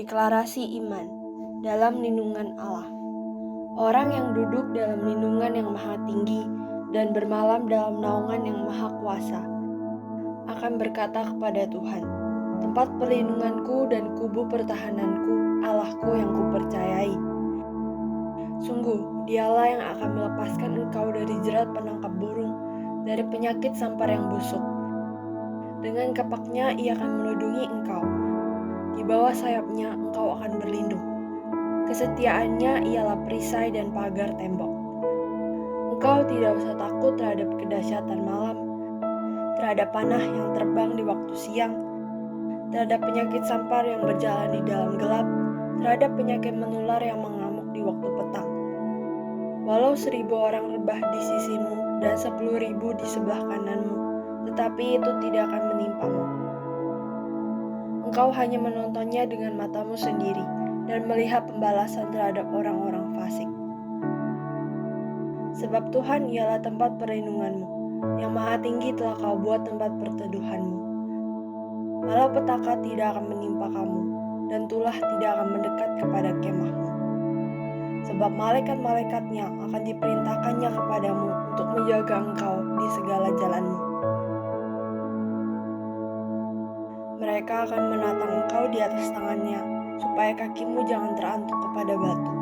Deklarasi iman dalam lindungan Allah. Orang yang duduk dalam lindungan yang maha tinggi dan bermalam dalam naungan yang maha kuasa akan berkata kepada Tuhan, tempat perlindunganku dan kubu pertahananku, Allahku yang kupercayai. Sungguh, dialah yang akan melepaskan engkau dari jerat penangkap burung, dari penyakit sampar yang busuk. Dengan kapaknya ia akan melindungi engkau. Di bawah sayapnya engkau akan berlindung. Kesetiaannya ialah perisai dan pagar tembok. Engkau tidak usah takut terhadap kedahsyatan malam, terhadap panah yang terbang di waktu siang, terhadap penyakit sampar yang berjalan di dalam gelap, terhadap penyakit menular yang mengamuk di waktu petang. Walau 1.000 orang rebah di sisimu dan 10.000 di sebelah kananmu, tetapi itu tidak akan menimpamu. Engkau hanya menontonnya dengan matamu sendiri dan melihat pembalasan terhadap orang-orang fasik. Sebab Tuhan ialah tempat perlindunganmu, yang maha tinggi telah kau buat tempat perteduhanmu. Malah petaka tidak akan menimpa kamu, dan tulah tidak akan mendekat kepada kemahmu. Sebab malaikat-malaikatnya akan diperintahkannya kepadamu untuk menjaga engkau di segala jalanmu. Mereka akan menatang engkau di atas tangannya, supaya kakimu jangan terantuk kepada batu.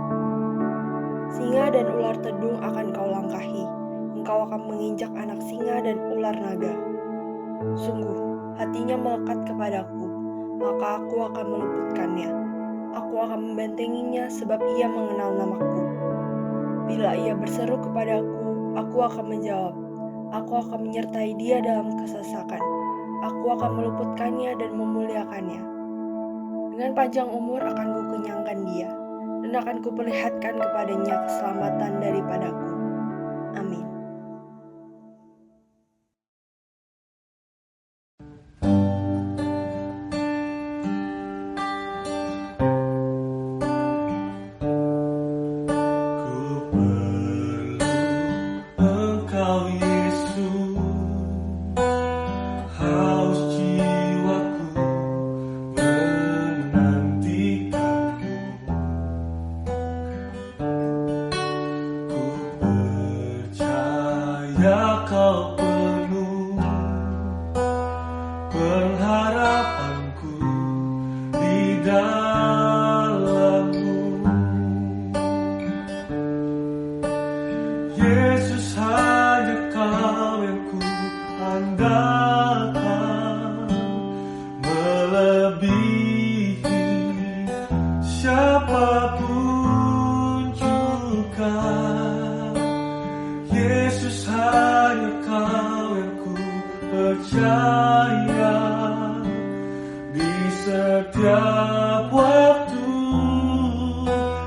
Singa dan ular tedung akan kau langkahi, engkau akan menginjak anak singa dan ular naga. Sungguh, hatinya melekat kepadaku, maka aku akan meluputkannya. Aku akan membentenginya sebab ia mengenal namaku. Bila ia berseru kepadaku, aku akan menjawab. Aku akan menyertai dia dalam kesesakan. Aku akan meluputkannya dan memuliakannya. Dengan panjang umur akan kukenyangkan dia, dan akan kuperlihatkan kepadanya keselamatan daripadaku. Amin. Kau penuh pengharapanku di dalam-Mu. Yesus, hanya Kau yang ku andalkan, melebihi siapapun juga. Yesus, hanya Kau yang ku percaya di setiap waktu.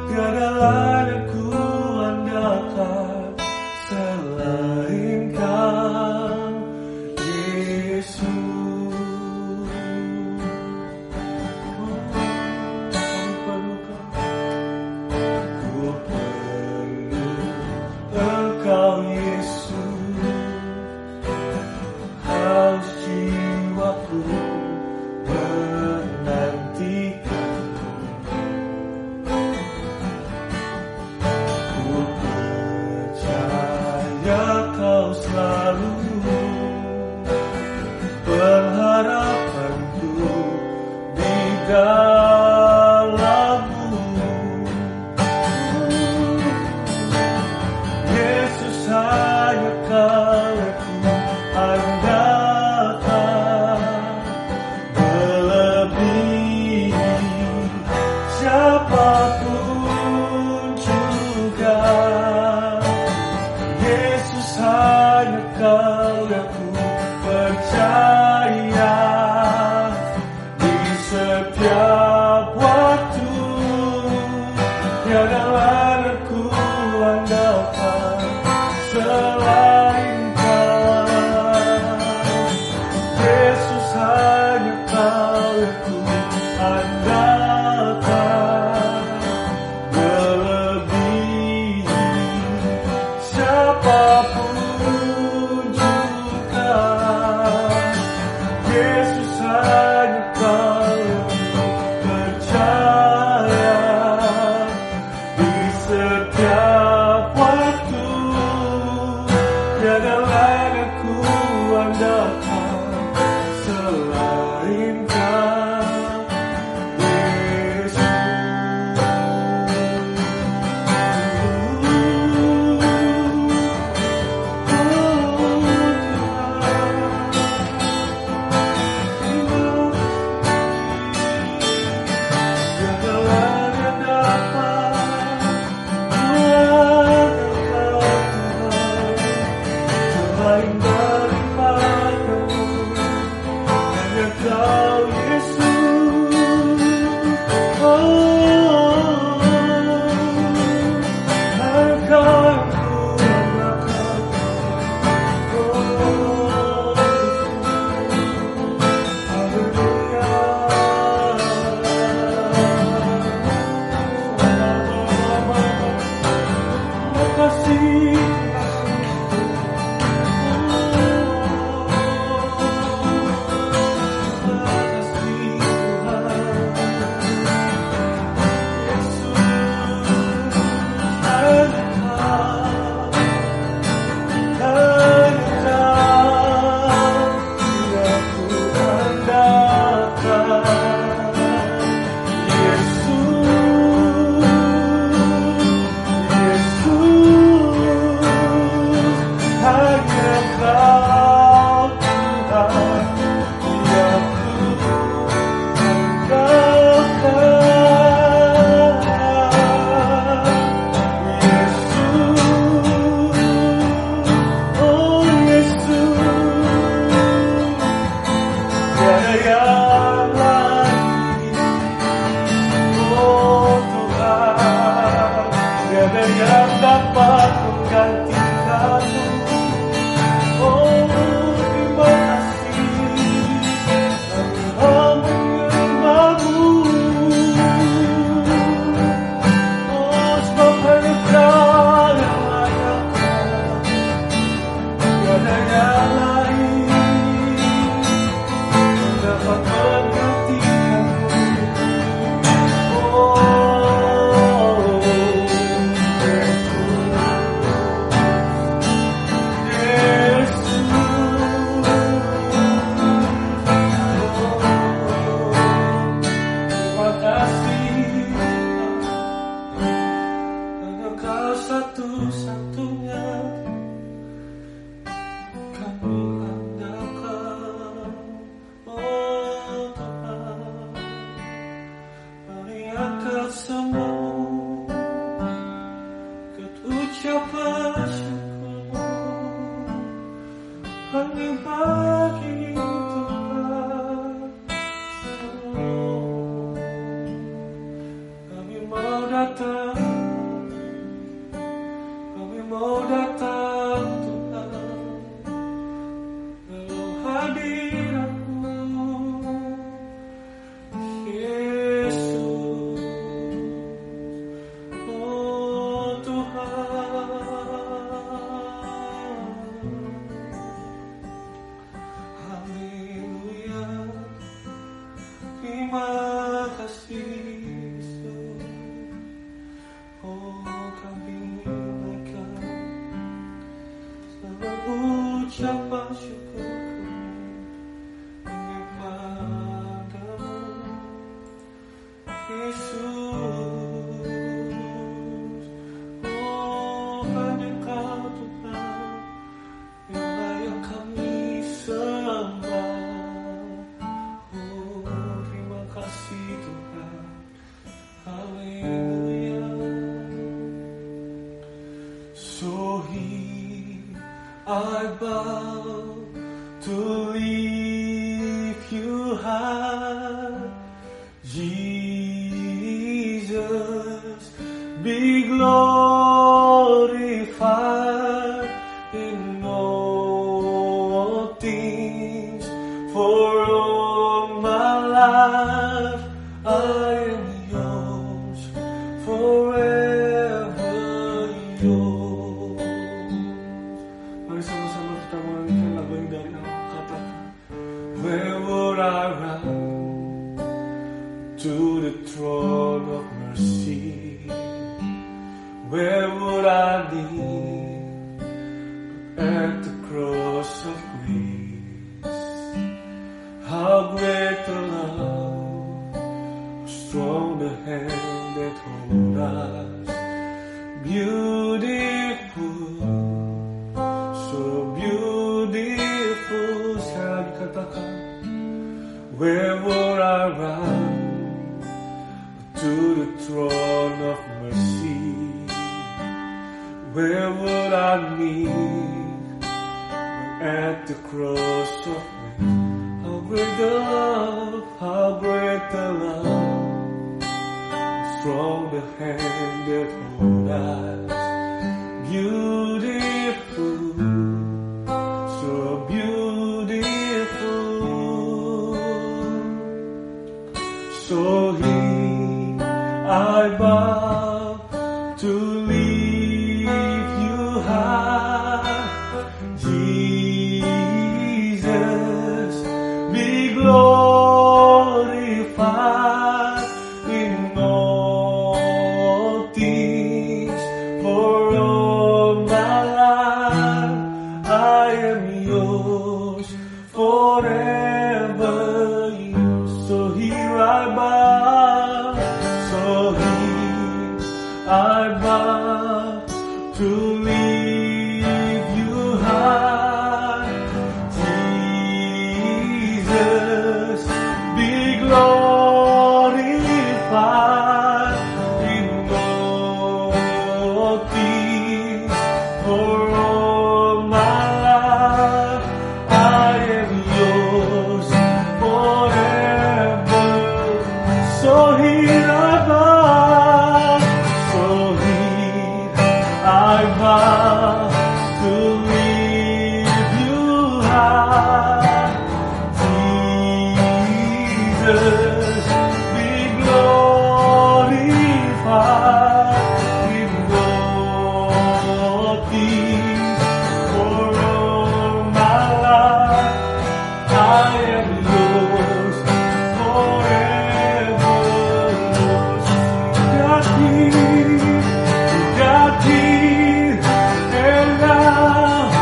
Tiada lain yang ku andalkan selain Kau, Yesus. Ku perlu Engkau, Yesus, haus jiwaku menantikanmu. Ku percaya Kau selalu pengharapanku di dalam-Mu. Yesus, hanya Kau yang ku andalkan, melebihi siapapun juga. Yesus, hanya Kau yang ku percaya di setiap waktu. Tiada lain yang ku andalkan selain Kau. Yesus, hanya Kau yang ku andalkan, melebihi siapapun juga. Yesus, hanya Kau yang ku percaya. setiap waktu. Tiada lain aku andalkan selain Kau, Yesus. Yang dapat menggantikanmu. Oh, terima kasih kami menyembahmu. Oh, sebab hanya Kau yang layak, tiada yang lain yang dapat menggantikanmu. Oh, satu-satunya kami andalkan. Oh Tuhan, mari angkat semua ucapan syukurmu hanya bagi Tuhan. Oh, kami mau datang, mau datang Tuhan dalam hadirat-Mu, Yesus. Oh Tuhan, haleluya, terima kasih Yesus. Oh kami ucapan syukurku hanya padamu, Yesus. Oh, hanya Kau Tuhan yang layak kami sembah. Oh, terima kasih Tuhan. Haleluya. So I bow to lift You high, Jesus, be glorified in all things. For all my life I am Yours, forever Yours. Mari sama-sama kita menyanyikan lagu yang dari kata, Where would I run Where would I be but at the cross of grace? How great the love, how strong the hand that holds us. Beautiful, so beautiful. Saya dikatakan, where would I run to the throne of mercy? Where would I meet at the cross of grace? How great the love, how great the love, strong the hand that holds us. Beautiful, so beautiful. So here I bow to lift you high, Jesus, be glorified in all things. For all my life I am yours, forever yours. So here I bow, so here I bow to lift you high, Jesus, be glorified in all things. For all my life I am yours, forever. So here I bow, so here I bow to lift you high, Jesus, be glorified in all things. For all my life I am yours, forever yours. Got here, and now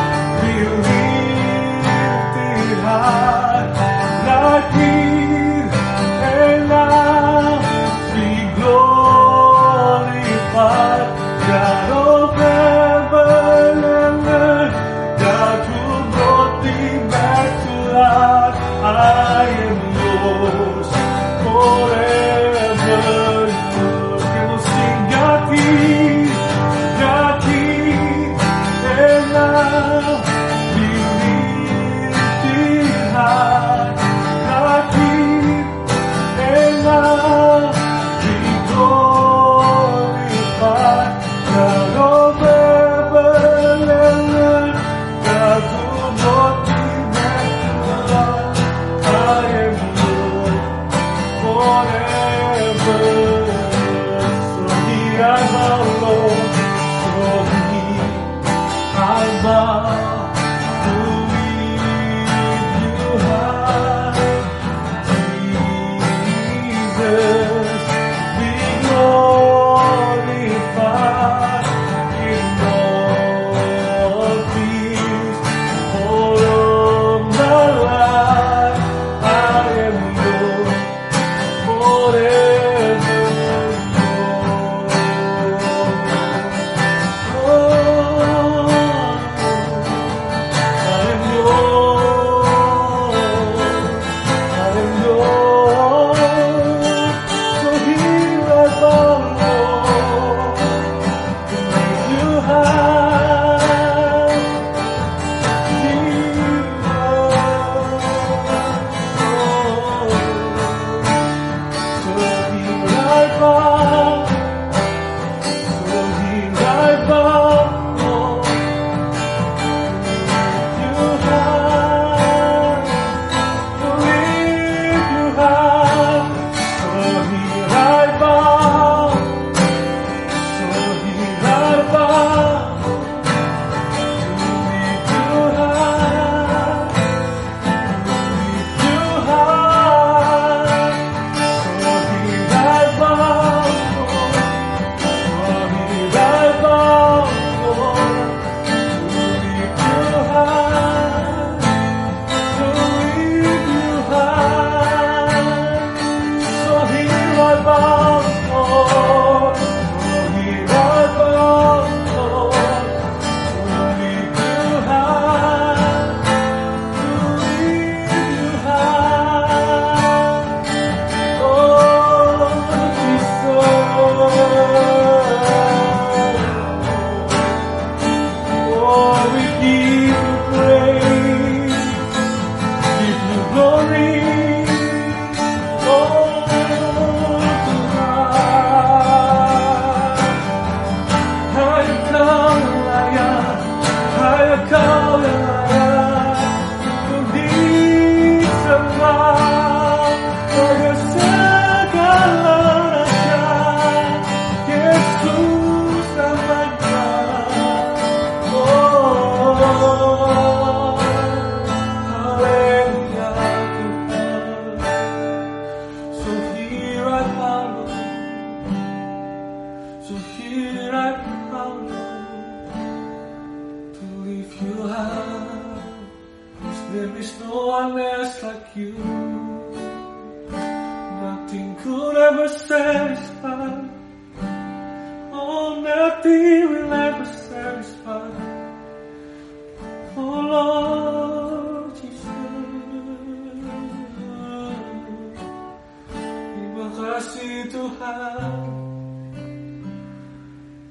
be lifted high. Got here, and now be glorified. God of heaven and earth, God who brought thee back to life, I am yours, forever yours. Can we sing? God here, and now be lifted high. God here, and now be glorified. God is no one else like you. Nothing could ever satisfy. Oh, nothing will ever satisfy. Oh Lord Jesus. Terima kasih Tuhan.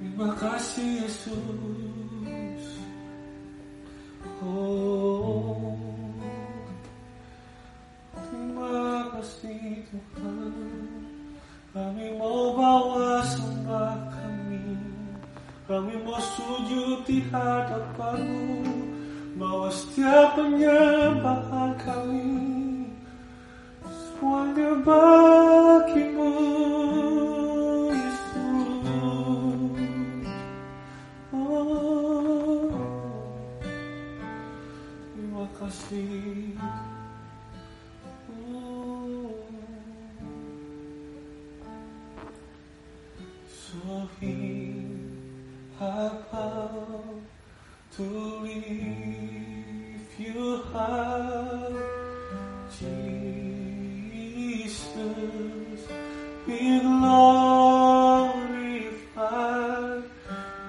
Terima kasih Yesus. Oh, terima kasih Tuhan. Kami mau bawa sembah kami mau sujud di hadapan-Mu, bawa setiap penyembahan kami, semuanya bagi-Mu, Yesus. Oh, terima kasih. So here I bow to lift you high, Jesus, be glorified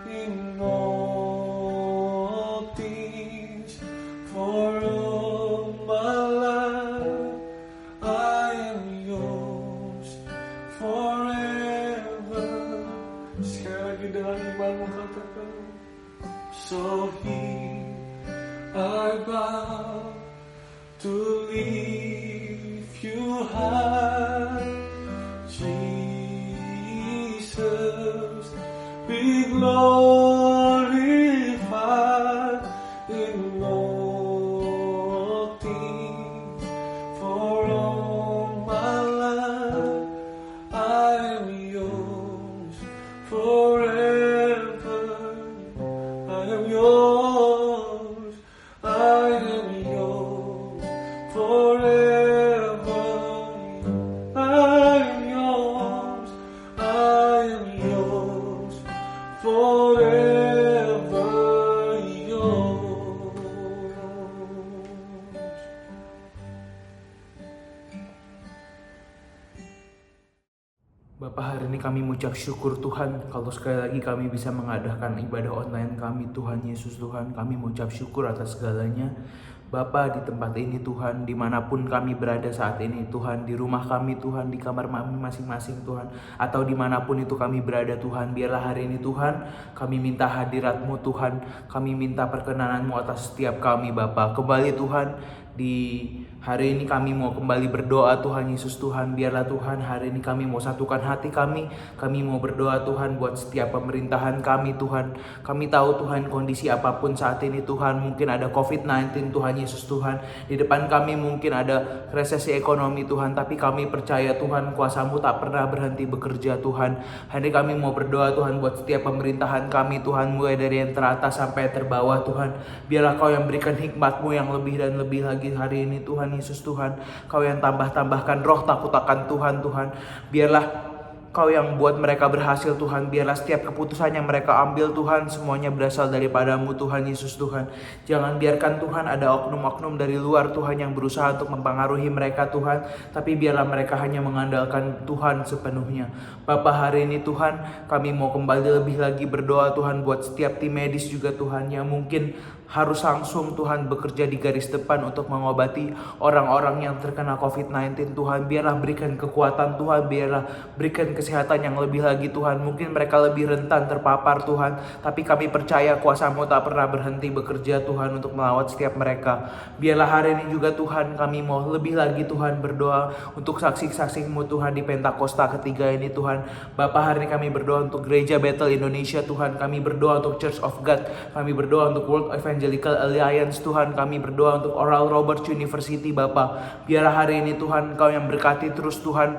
in all things. For all my life I am yours forever. Sekali lagi dengan imanmu katakan. So here I bow to lift you high, Jesus, be glorified in all things. For all my life I am yours forever. I am yours, I am yours forever. I am yours, I am yours forever. Yours. Bapak, hari ini kami mengucap syukur Tuhan kalau sekali lagi kami bisa mengadakan ibadah online kami. Tuhan Yesus, Tuhan, kami mengucap syukur atas segalanya. Bapak, di tempat ini Tuhan, dimanapun kami berada saat ini Tuhan, di rumah kami Tuhan, di kamar kami masing-masing Tuhan, atau dimanapun itu kami berada Tuhan, biarlah hari ini Tuhan, kami minta hadirat-Mu Tuhan, kami minta perkenanan-Mu atas setiap kami Bapak. Kembali Tuhan, di hari ini kami mau kembali berdoa Tuhan Yesus, Tuhan, biarlah Tuhan hari ini kami mau satukan hati kami mau berdoa Tuhan buat setiap pemerintahan kami Tuhan. Kami tahu Tuhan kondisi apapun saat ini Tuhan, mungkin ada COVID-19 Tuhan Yesus, Tuhan, di depan kami mungkin ada resesi ekonomi Tuhan, tapi kami percaya Tuhan kuasa-Mu tak pernah berhenti bekerja Tuhan. Hari ini kami mau berdoa Tuhan buat setiap pemerintahan kami Tuhan, mulai dari yang teratas sampai terbawah Tuhan. Biarlah Kau yang berikan hikmat-Mu yang lebih dan lebih lagi hari ini Tuhan Yesus, Tuhan. Kau yang tambahkan roh takut akan Tuhan, Tuhan. Biarlah Kau yang buat mereka berhasil Tuhan. Biarlah setiap keputusan yang mereka ambil Tuhan, semuanya berasal daripada-Mu Tuhan Yesus, Tuhan. Jangan biarkan Tuhan ada oknum-oknum dari luar Tuhan yang berusaha untuk mempengaruhi mereka Tuhan, tapi biarlah mereka hanya mengandalkan Tuhan sepenuhnya. Bapa, hari ini Tuhan, kami mau kembali lebih lagi berdoa Tuhan buat setiap tim medis juga Tuhan, yang mungkin harus langsung Tuhan bekerja di garis depan untuk mengobati orang-orang yang terkena COVID-19 Tuhan. Biarlah berikan kekuatan Tuhan, biarlah berikan kesehatan yang lebih lagi Tuhan. Mungkin mereka lebih rentan terpapar Tuhan, tapi kami percaya kuasa-Mu tak pernah berhenti bekerja Tuhan untuk melawat setiap mereka. Biarlah hari ini juga Tuhan, kami mau lebih lagi Tuhan berdoa untuk saksi-saksi-Mu Tuhan di Pentakosta ketiga ini Tuhan. Bapa, hari ini kami berdoa untuk Gereja Bethel Indonesia Tuhan. Kami berdoa untuk Church of God. Kami berdoa untuk World Evangelical Alliance Tuhan. Kami berdoa untuk Oral Roberts University Bapa. Biarlah hari ini Tuhan Kau yang berkati terus Tuhan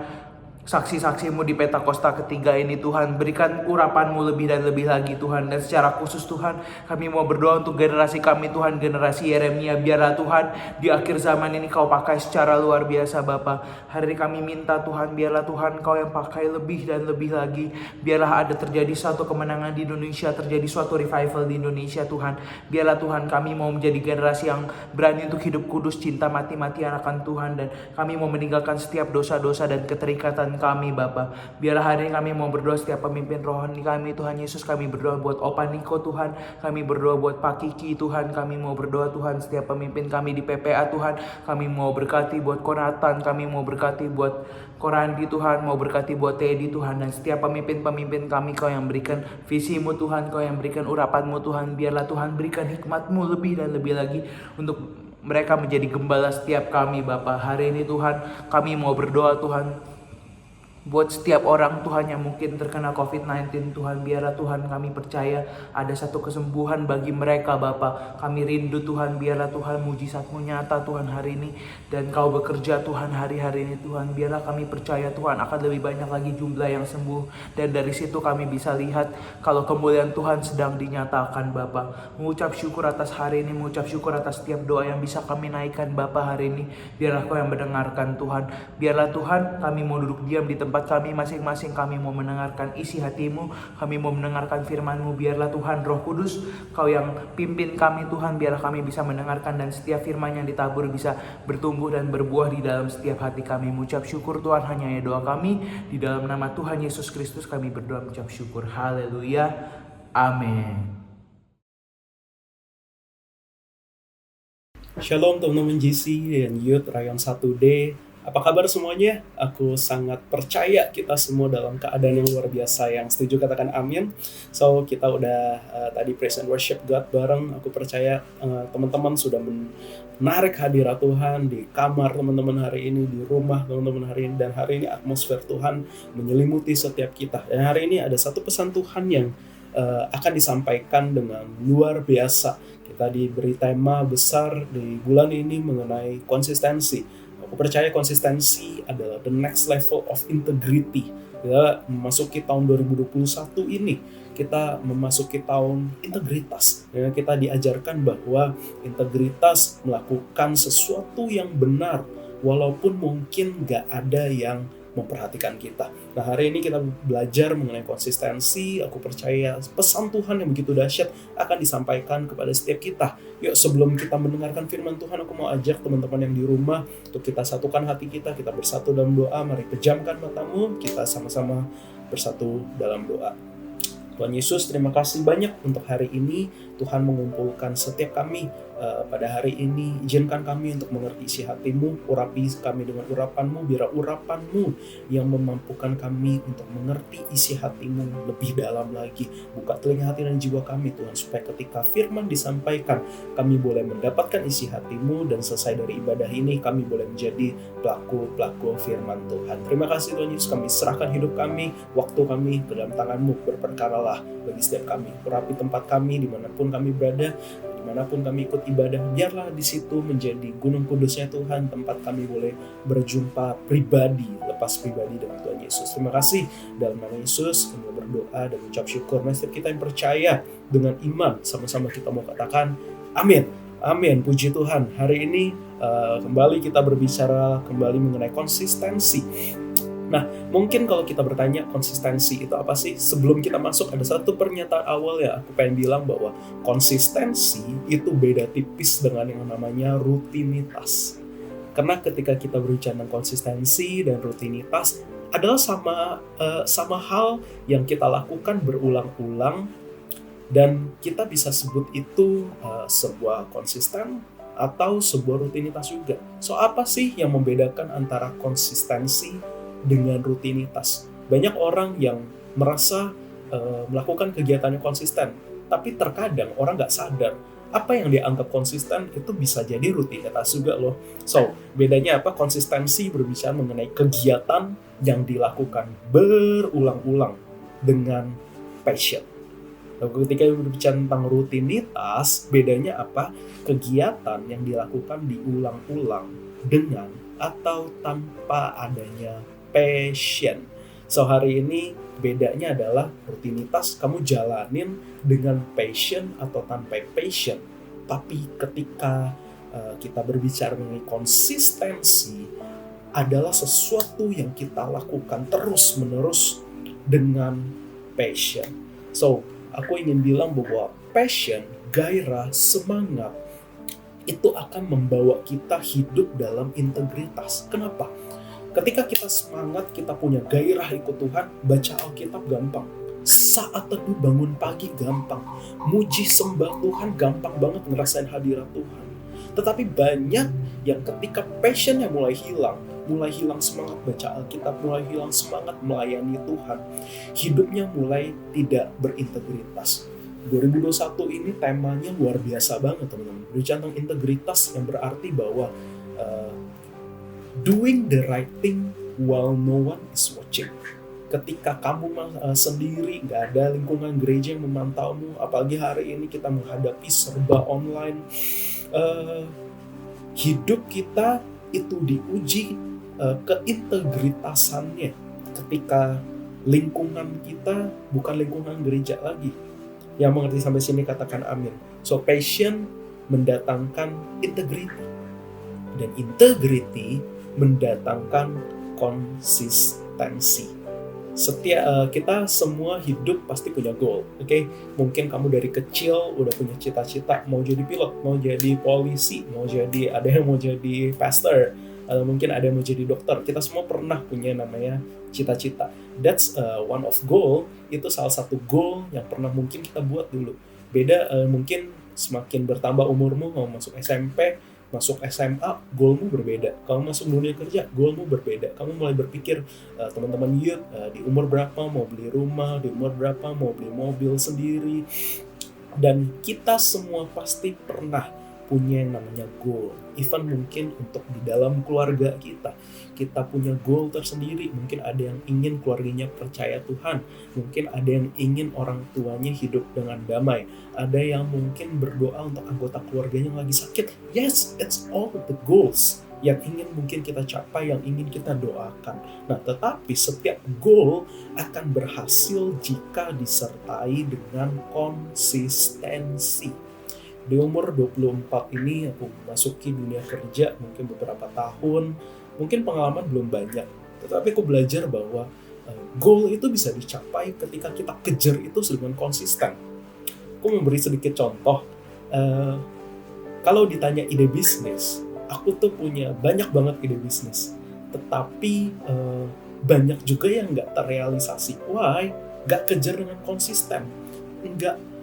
saksi-saksimu di Pentakosta ketiga ini Tuhan. Berikan urapanmu lebih dan lebih lagi Tuhan. Dan secara khusus Tuhan, kami mau berdoa untuk generasi kami Tuhan, generasi Yeremia. Biarlah Tuhan di akhir zaman ini Kau pakai secara luar biasa Bapa. Hari ini kami minta Tuhan, biarlah Tuhan Kau yang pakai lebih dan lebih lagi. Biarlah ada terjadi suatu kemenangan di Indonesia, terjadi suatu revival di Indonesia Tuhan. Biarlah Tuhan kami mau menjadi generasi yang berani untuk hidup kudus, cinta mati-matian akan Tuhan. Dan kami mau meninggalkan setiap dosa-dosa dan keterikatan kami Bapa. Biarlah hari ini kami mau berdoa setiap pemimpin rohani kami Tuhan Yesus. Kami berdoa buat Opa Niko Tuhan. Kami berdoa buat Pak Kiki Tuhan. Kami mau berdoa Tuhan setiap pemimpin kami di PPA Tuhan. Kami mau berkati buat Konatan. Kami mau berkati buat Korandi Tuhan. Mau berkati buat Teddy Tuhan. Dan setiap pemimpin-pemimpin kami Kau yang berikan visimu Tuhan. Kau yang berikan urapanmu Tuhan. Biarlah Tuhan berikan hikmatmu lebih dan lebih lagi untuk mereka menjadi gembala setiap kami Bapa. Hari ini Tuhan kami mau berdoa Tuhan buat setiap orang Tuhan yang mungkin terkena COVID-19 Tuhan. Biarlah Tuhan kami percaya ada satu kesembuhan bagi mereka Bapa. Kami rindu Tuhan, biarlah Tuhan mujizat-Mu nyata Tuhan hari ini. Dan Kau bekerja Tuhan hari-hari ini Tuhan. Biarlah kami percaya Tuhan akan lebih banyak lagi jumlah yang sembuh. Dan dari situ kami bisa lihat kalau kemuliaan Tuhan sedang dinyatakan Bapa. Mengucap syukur atas hari ini, mengucap syukur atas setiap doa yang bisa kami naikkan Bapa hari ini. Biarlah Kau yang mendengarkan Tuhan. Biarlah Tuhan kami mau duduk diam di tempat kami masing-masing. Kami mau mendengarkan isi hati-Mu. Kami mau mendengarkan firman-Mu. Biarlah Tuhan Roh Kudus Kau yang pimpin kami Tuhan. Biarlah kami bisa mendengarkan dan setiap firman yang ditabur bisa bertumbuh dan berbuah di dalam setiap hati kami. Mengucap syukur Tuhan hanya ya doa kami. Di dalam nama Tuhan Yesus Kristus kami berdoa mengucap syukur. Haleluya. Amin. Shalom teman-teman GC dan Youth Rayon 1D. Apa kabar semuanya? Aku sangat percaya kita semua dalam keadaan yang luar biasa. Yang setuju katakan amin. So kita udah tadi praise and worship God bareng. Aku percaya teman-teman sudah menarik hadirat Tuhan di kamar teman-teman hari ini, di rumah teman-teman hari ini. Dan hari ini atmosfer Tuhan menyelimuti setiap kita. Dan hari ini ada satu pesan Tuhan yang akan disampaikan dengan luar biasa. Kita diberi tema besar di bulan ini mengenai konsistensi. Aku percaya konsistensi adalah the next level of integrity. Kita memasuki tahun 2021 ini, kita memasuki tahun integritas. Ya, kita diajarkan bahwa integritas melakukan sesuatu yang benar, walaupun mungkin gak ada yang memperhatikan kita. Nah, hari ini kita belajar mengenai konsistensi. Aku percaya pesan Tuhan yang begitu dahsyat akan disampaikan kepada setiap kita. Yuk, sebelum kita mendengarkan firman Tuhan, aku mau ajak teman-teman yang di rumah untuk kita satukan hati kita bersatu dalam doa. Mari pejamkan matamu, kita sama-sama bersatu dalam doa. Tuhan Yesus, terima kasih banyak untuk hari ini. Tuhan mengumpulkan setiap kami pada hari ini. Izinkan kami untuk mengerti isi hati-Mu, urapi kami dengan urapan-Mu, biar urapan-Mu yang memampukan kami untuk mengerti isi hati-Mu lebih dalam lagi. Buka telinga hati dan jiwa kami Tuhan, supaya ketika firman disampaikan, kami boleh mendapatkan isi hati-Mu, dan selesai dari ibadah ini, kami boleh menjadi pelaku-pelaku firman Tuhan. Terima kasih Tuhan Yesus, kami serahkan hidup kami, waktu kami ke dalam tangan-Mu. Berperkaralah bagi setiap kami, urapi tempat kami dimanapun kami berada, dimanapun kami ikut ibadah, biarlah di situ menjadi gunung kudusnya Tuhan, tempat kami boleh berjumpa pribadi, lepas pribadi dengan Tuhan Yesus. Terima kasih, dalam nama Yesus kami berdoa dan mengucap syukur. Nah, setiap kita yang percaya dengan iman, sama-sama kita mau katakan amin. Amin, puji Tuhan. Hari ini kembali kita berbicara kembali mengenai konsistensi. Nah, mungkin kalau kita bertanya konsistensi itu apa sih? Sebelum kita masuk, ada satu pernyataan awal ya, aku pengen bilang bahwa konsistensi itu beda tipis dengan yang namanya rutinitas. Karena ketika kita berbicara tentang konsistensi dan rutinitas adalah sama hal yang kita lakukan berulang-ulang, dan kita bisa sebut itu sebuah konsisten atau sebuah rutinitas juga. So, apa sih yang membedakan antara konsistensi dengan rutinitas? Banyak orang yang merasa melakukan kegiatannya konsisten, tapi terkadang orang nggak sadar apa yang dianggap konsisten itu bisa jadi rutinitas juga loh. So, bedanya apa? Konsistensi berbicara mengenai kegiatan yang dilakukan berulang-ulang dengan passion. Lalu ketika berbicara tentang rutinitas, bedanya apa? Kegiatan yang dilakukan diulang-ulang dengan atau tanpa adanya passion. So hari ini bedanya adalah rutinitas kamu jalanin dengan passion atau tanpa passion. Tapi ketika kita berbicara mengenai konsistensi, adalah sesuatu yang kita lakukan terus-menerus dengan passion. So, aku ingin bilang bahwa passion, gairah, semangat, itu akan membawa kita hidup dalam integritas. Kenapa? Ketika kita semangat, kita punya gairah ikut Tuhan, baca Alkitab gampang. Saat teduh bangun pagi gampang. Muji sembah Tuhan gampang banget ngerasain hadirat Tuhan. Tetapi banyak yang ketika passionnya mulai hilang semangat baca Alkitab, mulai hilang semangat melayani Tuhan, hidupnya mulai tidak berintegritas. 2021 ini temanya luar biasa banget teman-teman. Berbicara tentang integritas yang berarti bahwa doing the right thing while no one is watching. Ketika kamu sendiri, gak ada lingkungan gereja yang memantaumu, apalagi hari ini kita menghadapi serba online, hidup kita itu diuji keintegritasannya ketika lingkungan kita bukan lingkungan gereja lagi. Yang mengerti sampai sini katakan amin. So passion mendatangkan integrity, dan integrity mendatangkan konsistensi. Kita semua hidup pasti punya goal, oke? Mungkin kamu dari kecil udah punya cita-cita mau jadi pilot, mau jadi polisi, ada yang mau jadi pastor, atau mungkin ada yang mau jadi dokter. Kita semua pernah punya namanya cita-cita. That's one of goal. Itu salah satu goal yang pernah mungkin kita buat dulu. Beda mungkin semakin bertambah umurmu, mau masuk SMP, masuk SMA, goalmu berbeda. Kamu masuk dunia kerja, goalmu berbeda. Kamu mulai berpikir, teman-teman youth, di umur berapa mau beli rumah, di umur berapa mau beli mobil sendiri. Dan kita semua pasti pernah punya yang namanya goal. Even mungkin untuk di dalam keluarga kita punya goal tersendiri. Mungkin ada yang ingin keluarganya percaya Tuhan, mungkin ada yang ingin orang tuanya hidup dengan damai, ada yang mungkin berdoa untuk anggota keluarganya yang lagi sakit. Yes, it's all the goals yang ingin mungkin kita capai, yang ingin kita doakan. Nah, tetapi setiap goal akan berhasil jika disertai dengan konsistensi. Di umur 24 ini aku masuki dunia kerja mungkin beberapa tahun, mungkin pengalaman belum banyak, tetapi aku belajar bahwa goal itu bisa dicapai ketika kita kejar itu dengan konsisten. Aku memberi sedikit contoh. Kalau ditanya ide bisnis, aku tuh punya banyak banget ide bisnis, tetapi banyak juga yang nggak terrealisasi. Why? Nggak kejar dengan konsisten, nggak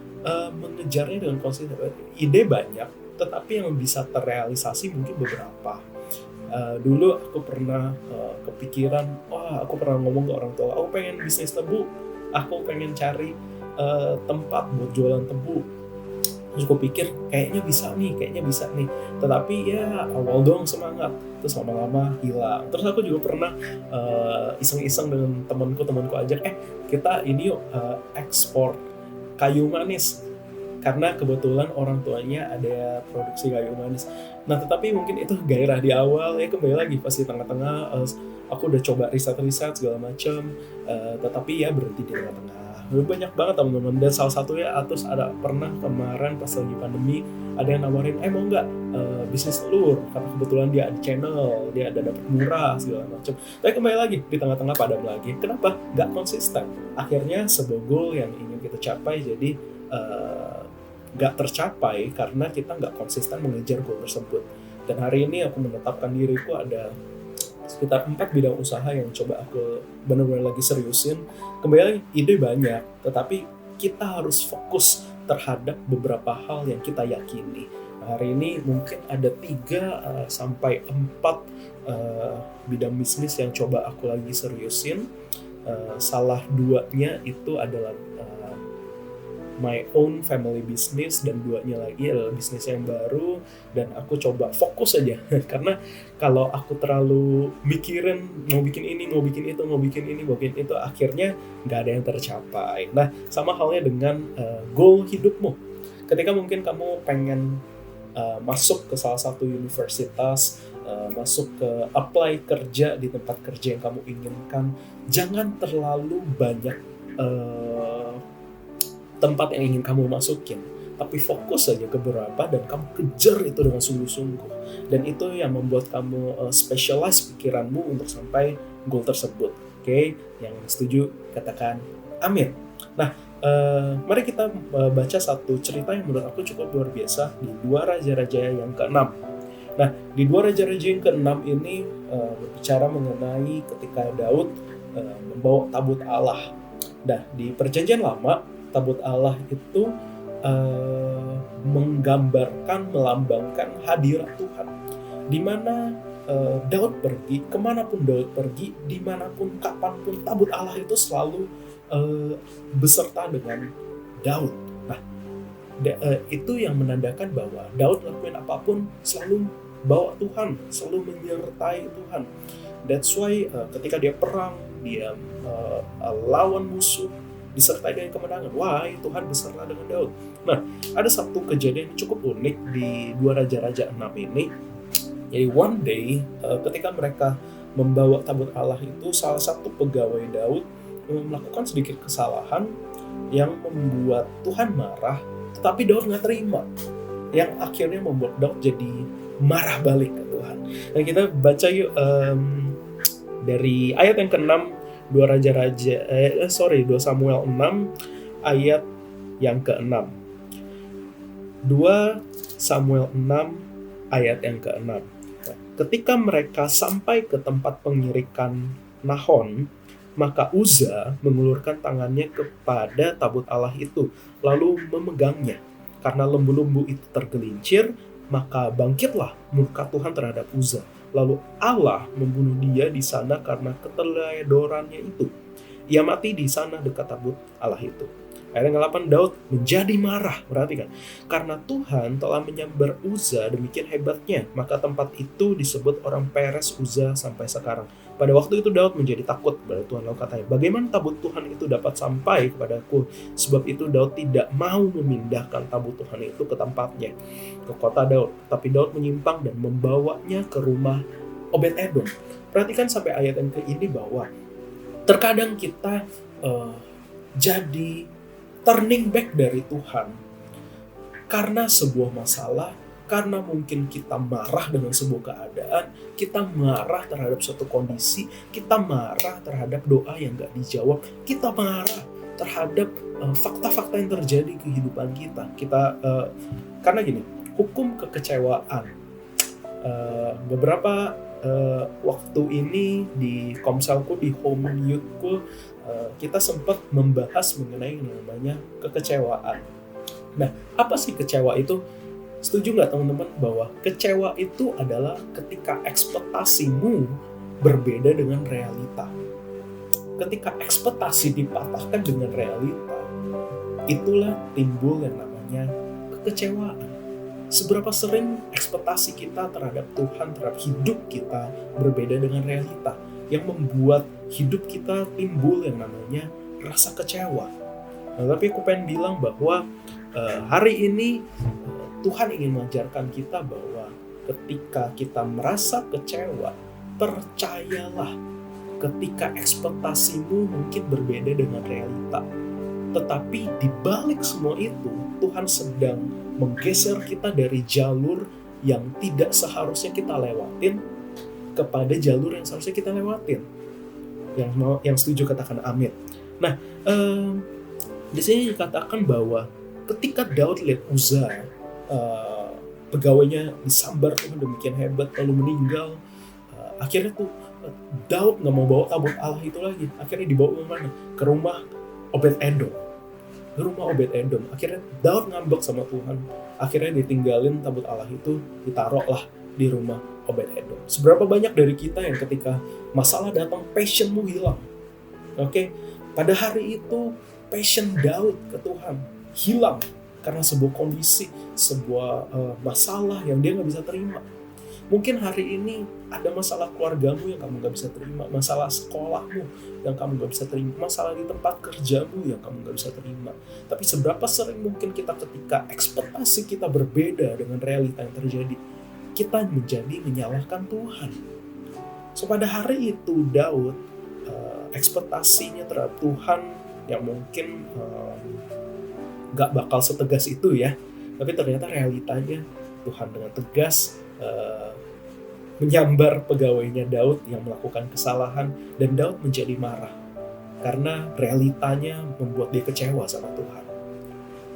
mengejarnya dengan konsisten. Ide banyak, tetapi yang bisa terrealisasi mungkin beberapa. Dulu aku pernah kepikiran, aku pernah ngomong ke orang tua, aku pengen bisnis tebu, aku pengen cari tempat buat jualan tebu. Terus aku pikir kayaknya bisa nih, tetapi ya awal doang semangat, terus lama-lama hilang. Terus aku juga pernah iseng-iseng dengan temanku ajak, kita ini yuk ekspor kayu manis, karena kebetulan orang tuanya ada produksi kayu manis. Nah, tetapi mungkin itu gairah di awal, ya kembali lagi pas di tengah-tengah aku udah coba riset segala macam, tetapi ya berhenti di tengah-tengah. Banyak banget teman-teman, dan salah satunya terus ada pernah kemarin pas lagi pandemi ada yang nawarin, mau nggak bisnis telur, karena kebetulan dia ada channel, dia ada dapat murah segala macam. Tapi kembali lagi di tengah-tengah padam lagi. Kenapa? Nggak konsisten. Akhirnya sebuah goal yang ingin kita capai jadi nggak tercapai karena kita nggak konsisten mengejar goal tersebut. Dan hari ini aku menetapkan diriku ada sekitar 4 bidang usaha yang coba aku benar-benar lagi seriusin. Kembali lagi, ide banyak, tetapi kita harus fokus terhadap beberapa hal yang kita yakini. Nah, hari ini mungkin ada 3 sampai 4 bidang bisnis yang coba aku lagi seriusin. Salah 2-nya itu adalah my own family business, dan 2-nya lagi adalah bisnis yang baru, dan aku coba fokus aja. Karena kalau aku terlalu mikirin mau bikin ini, mau bikin itu, akhirnya nggak ada yang tercapai. Nah, sama halnya dengan goal hidupmu. Ketika mungkin kamu pengen masuk ke salah satu universitas, masuk ke apply kerja di tempat kerja yang kamu inginkan, jangan terlalu banyak tempat yang ingin kamu masukin, tapi fokus saja ke beberapa dan kamu kejar itu dengan sungguh-sungguh. Dan itu yang membuat kamu specialize pikiranmu untuk sampai goal tersebut. Oke, yang setuju katakan amin. Nah, mari kita baca satu cerita yang menurut aku cukup luar biasa di 2 Raja-Raja yang ke-6. Nah, di 2 Raja-Raja yang ke-6 ini berbicara mengenai ketika Daud membawa tabut Allah. Nah, di Perjanjian Lama, tabut Allah itu menggambarkan, melambangkan hadirat Tuhan. Di mana Daud pergi, kemanapun Daud pergi, dimanapun, kapanpun, tabut Allah itu selalu beserta dengan Daud. Nah, itu yang menandakan bahwa Daud lakuin apapun selalu bawa Tuhan, selalu menyertai Tuhan. That's why ketika dia perang, dia lawan musuh, disertai dengan kemenangan. Wah, Tuhan beserta dengan Daud. Nah, ada satu kejadian yang cukup unik di 2 Raja-Raja 6 ini. Jadi one day, ketika mereka membawa tabut Allah itu, salah satu pegawai Daud melakukan sedikit kesalahan yang membuat Tuhan marah, tetapi Daud nggak terima. Yang akhirnya membuat Daud jadi marah balik ke Tuhan. Nah, kita baca yuk dari ayat yang ke-6, 2 Samuel 6 ayat yang ke-6. 2 Samuel 6 ayat yang ke-6. Ketika mereka sampai ke tempat pengirikan Nahon, maka Uza mengulurkan tangannya kepada tabut Allah itu, lalu memegangnya. Karena lembu-lembu itu tergelincir, maka bangkitlah murka Tuhan terhadap Uza. Lalu Allah membunuh dia di sana karena keteledorannya itu. Ia mati di sana dekat tabut Allah itu. Ayat yang ke-8, Daud menjadi marah, perhatikan. Karena Tuhan telah menyambar Uza demikian hebatnya, maka tempat itu disebut orang Peres Uza sampai sekarang. Pada waktu itu Daud menjadi takut kepada Tuhan, lalu katanya, bagaimana tabut Tuhan itu dapat sampai kepadaku? Sebab itu Daud tidak mau memindahkan tabut Tuhan itu ke tempatnya, ke kota Daud. Tapi Daud menyimpang dan membawanya ke rumah Obed-Edom. Perhatikan sampai ayat yang ke ini bahwa terkadang kita jadi turning back dari Tuhan karena sebuah masalah, karena mungkin kita marah dengan sebuah keadaan, kita marah terhadap suatu kondisi, kita marah terhadap doa yang gak dijawab, kita marah terhadap fakta-fakta yang terjadi di kehidupan kita. Karena gini, hukum kekecewaan. Beberapa waktu ini di Komselku, di Home Youthku, kita sempat membahas mengenai yang namanya kekecewaan. Nah, apa sih kecewa itu? Setuju nggak teman-teman bahwa kecewa itu adalah ketika ekspektasimu berbeda dengan realita. Ketika ekspektasi dipatahkan dengan realita, itulah timbul yang namanya kekecewaan. Seberapa sering ekspektasi kita terhadap Tuhan, terhadap hidup kita berbeda dengan realita, yang membuat hidup kita timbul yang namanya rasa kecewa. Nah, tapi aku pengen bilang bahwa hari ini Tuhan ingin mengajarkan kita bahwa ketika kita merasa kecewa, percayalah ketika ekspektasimu mungkin berbeda dengan realita. Tetapi di balik semua itu, Tuhan sedang menggeser kita dari jalur yang tidak seharusnya kita lewatin kepada jalur yang seharusnya kita lewatin. Yang setuju katakan amin. Nah, di sini dikatakan bahwa ketika Daud lihat Uza, pegawainya disambar Tuhan demikian hebat lalu meninggal, akhirnya tuh Daud nggak mau bawa tabut Allah itu lagi. Akhirnya dibawa ke mana? Ke rumah Obed-Edom. Ke rumah Obed-Edom. Akhirnya Daud ngambek sama Tuhan. Akhirnya ditinggalin tabut Allah itu, ditaruhlah di rumah Obed-Edom. Seberapa banyak dari kita yang ketika masalah datang, passionmu hilang. Oke? Pada hari itu, passion Daud ke Tuhan hilang karena sebuah kondisi, sebuah masalah yang dia nggak bisa terima. Mungkin hari ini ada masalah keluargamu yang kamu gak bisa terima, masalah sekolahmu yang kamu gak bisa terima, masalah di tempat kerjamu yang kamu gak bisa terima. Tapi seberapa sering mungkin kita ketika ekspektasi kita berbeda dengan realita yang terjadi, kita menjadi menyalahkan Tuhan. So pada hari itu Daud ekspektasinya terhadap Tuhan yang mungkin gak bakal setegas itu ya, tapi ternyata realitanya Tuhan dengan tegas menyambar pegawainya Daud yang melakukan kesalahan, dan Daud menjadi marah karena realitanya membuat dia kecewa sama Tuhan.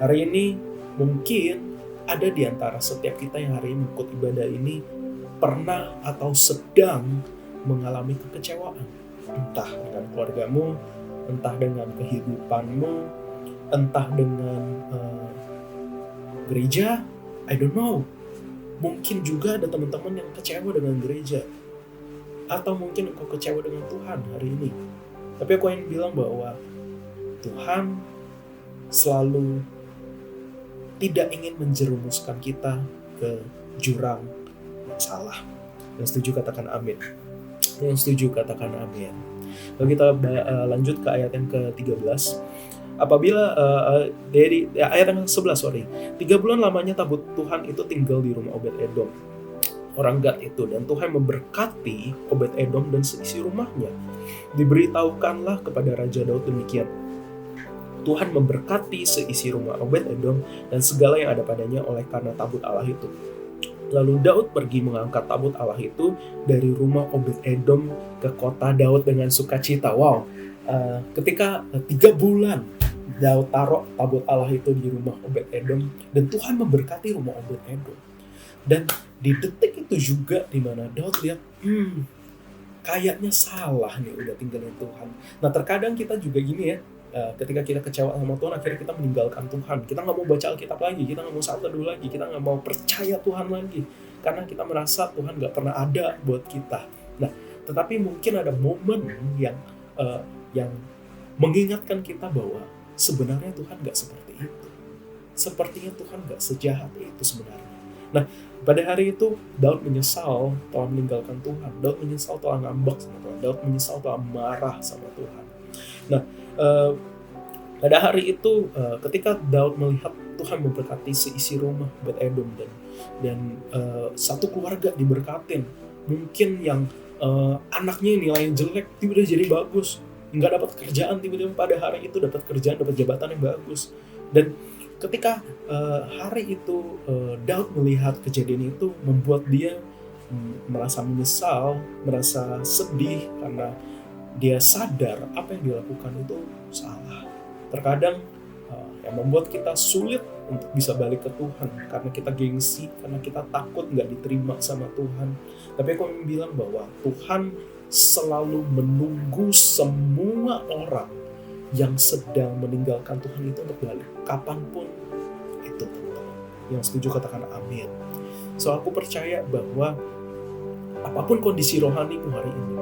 Hari ini mungkin ada di antara setiap kita yang hari ini mengikut ibadah ini pernah atau sedang mengalami kekecewaan. Entah dengan keluargamu, entah dengan kehidupanmu, entah dengan gereja, I don't know. Mungkin juga ada teman-teman yang kecewa dengan gereja. Atau mungkin engkau kecewa dengan Tuhan hari ini. Tapi aku ingin bilang bahwa Tuhan selalu tidak ingin menjerumuskan kita ke jurang yang salah. Yang setuju katakan amin. Yang setuju katakan amin. Lalu kita lanjut ke ayat yang ke-13. Apabila dari ayat yang ke-11, 3 bulan lamanya tabut Tuhan itu tinggal di rumah Obed-Edom, orang Gad itu, dan Tuhan memberkati Obed-Edom dan seisi rumahnya. Diberitahukanlah kepada Raja Daud demikian: Tuhan memberkati seisi rumah Obed-Edom dan segala yang ada padanya oleh karena tabut Allah itu. Lalu Daud pergi mengangkat tabut Allah itu dari rumah Obed-Edom ke kota Daud dengan sukacita. Wow, ketika 3 bulan Daud taruh tabut Allah itu di rumah Obed-Edom, dan Tuhan memberkati rumah Obed-Edom. Dan di detik itu juga di mana Daud lihat, kayaknya salah nih udah tinggalin Tuhan. Nah terkadang kita juga gini ya, ketika kita kecewa sama Tuhan, akhirnya kita meninggalkan Tuhan. Kita nggak mau baca Alkitab lagi, kita nggak mau saat teduh lagi, kita nggak mau percaya Tuhan lagi, karena kita merasa Tuhan nggak pernah ada buat kita. Nah, tetapi mungkin ada momen yang mengingatkan kita bahwa sebenarnya Tuhan nggak seperti itu. Sepertinya Tuhan nggak sejahat itu sebenarnya. Nah, pada hari itu Daud menyesal telah meninggalkan Tuhan. Daud menyesal telah ngambek sama Tuhan. Daud menyesal telah marah sama Tuhan. Nah, pada hari itu ketika Daud melihat Tuhan memberkati seisi rumah Obed-Edom dan satu keluarga diberkatin, mungkin yang anaknya nilainya jelek tiba-tiba jadi bagus, nggak dapat kerjaan, tiba-tiba pada hari itu dapat kerjaan, dapat jabatan yang bagus. Dan ketika hari itu Daud melihat kejadian itu, membuat dia merasa menyesal, merasa sedih karena dia sadar apa yang dilakukan itu salah. Terkadang yang membuat kita sulit untuk bisa balik ke Tuhan karena kita gengsi, karena kita takut nggak diterima sama Tuhan. Tapi aku ingin bilang bahwa Tuhan selalu menunggu semua orang yang sedang meninggalkan Tuhan itu untuk balik, kapanpun itu, teman-teman. Yang setuju katakan amin. So aku percaya bahwa apapun kondisi rohanimu hari ini,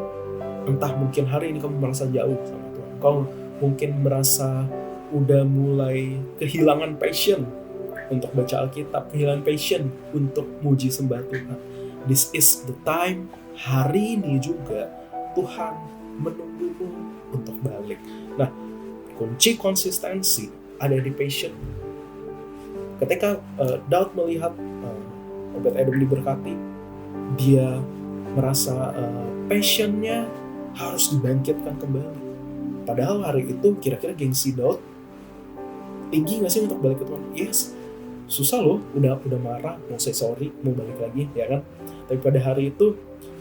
entah mungkin hari ini kamu merasa jauh sama Tuhan, kau mungkin merasa udah mulai kehilangan passion untuk baca Alkitab, kehilangan passion untuk muji sembah Tuhan. This is the time, hari ini juga Tuhan menunggumu untuk balik. Nah, kunci konsistensi ada di passion. Ketika Daud melihat Obed-Edom diberkati, dia merasa passionnya harus dibangkitkan kembali. Padahal hari itu kira-kira gengsi Daud tinggi gak sih untuk balik ke Tuhan? Yes, susah loh, udah marah, mau say sorry, mau balik lagi, ya kan? Tapi pada hari itu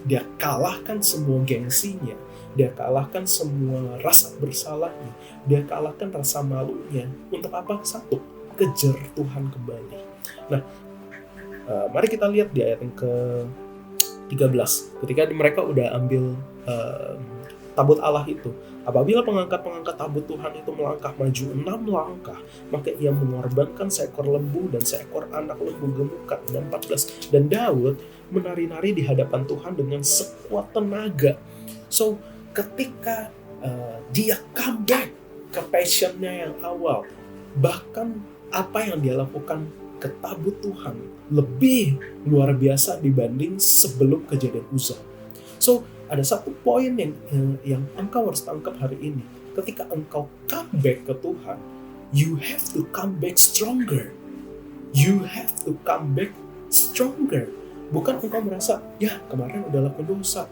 dia kalahkan semua gengsinya, dia kalahkan semua rasa bersalahnya, dia kalahkan rasa malunya. Untuk apa? Satu, kejar Tuhan kembali. Nah, mari kita lihat di ayat yang ke-13. Ketika mereka udah ambil tabut Allah itu, apabila pengangkat tabut Tuhan itu melangkah maju 6 langkah, maka ia mengorbankan seekor lembu dan seekor anak lembu gemukan. Dan 14, dan Daud menari-nari di hadapan Tuhan dengan sekuat tenaga. So, ketika dia comeback ke passionnya yang awal, bahkan apa yang dia lakukan ke tabut Tuhan lebih luar biasa dibanding sebelum kejadian Uzza. So, ada satu poin yang engkau harus tangkap hari ini. Ketika engkau come back ke Tuhan, you have to come back stronger. You have to come back stronger. Bukan engkau merasa, ya kemarin udah lakukan dosa,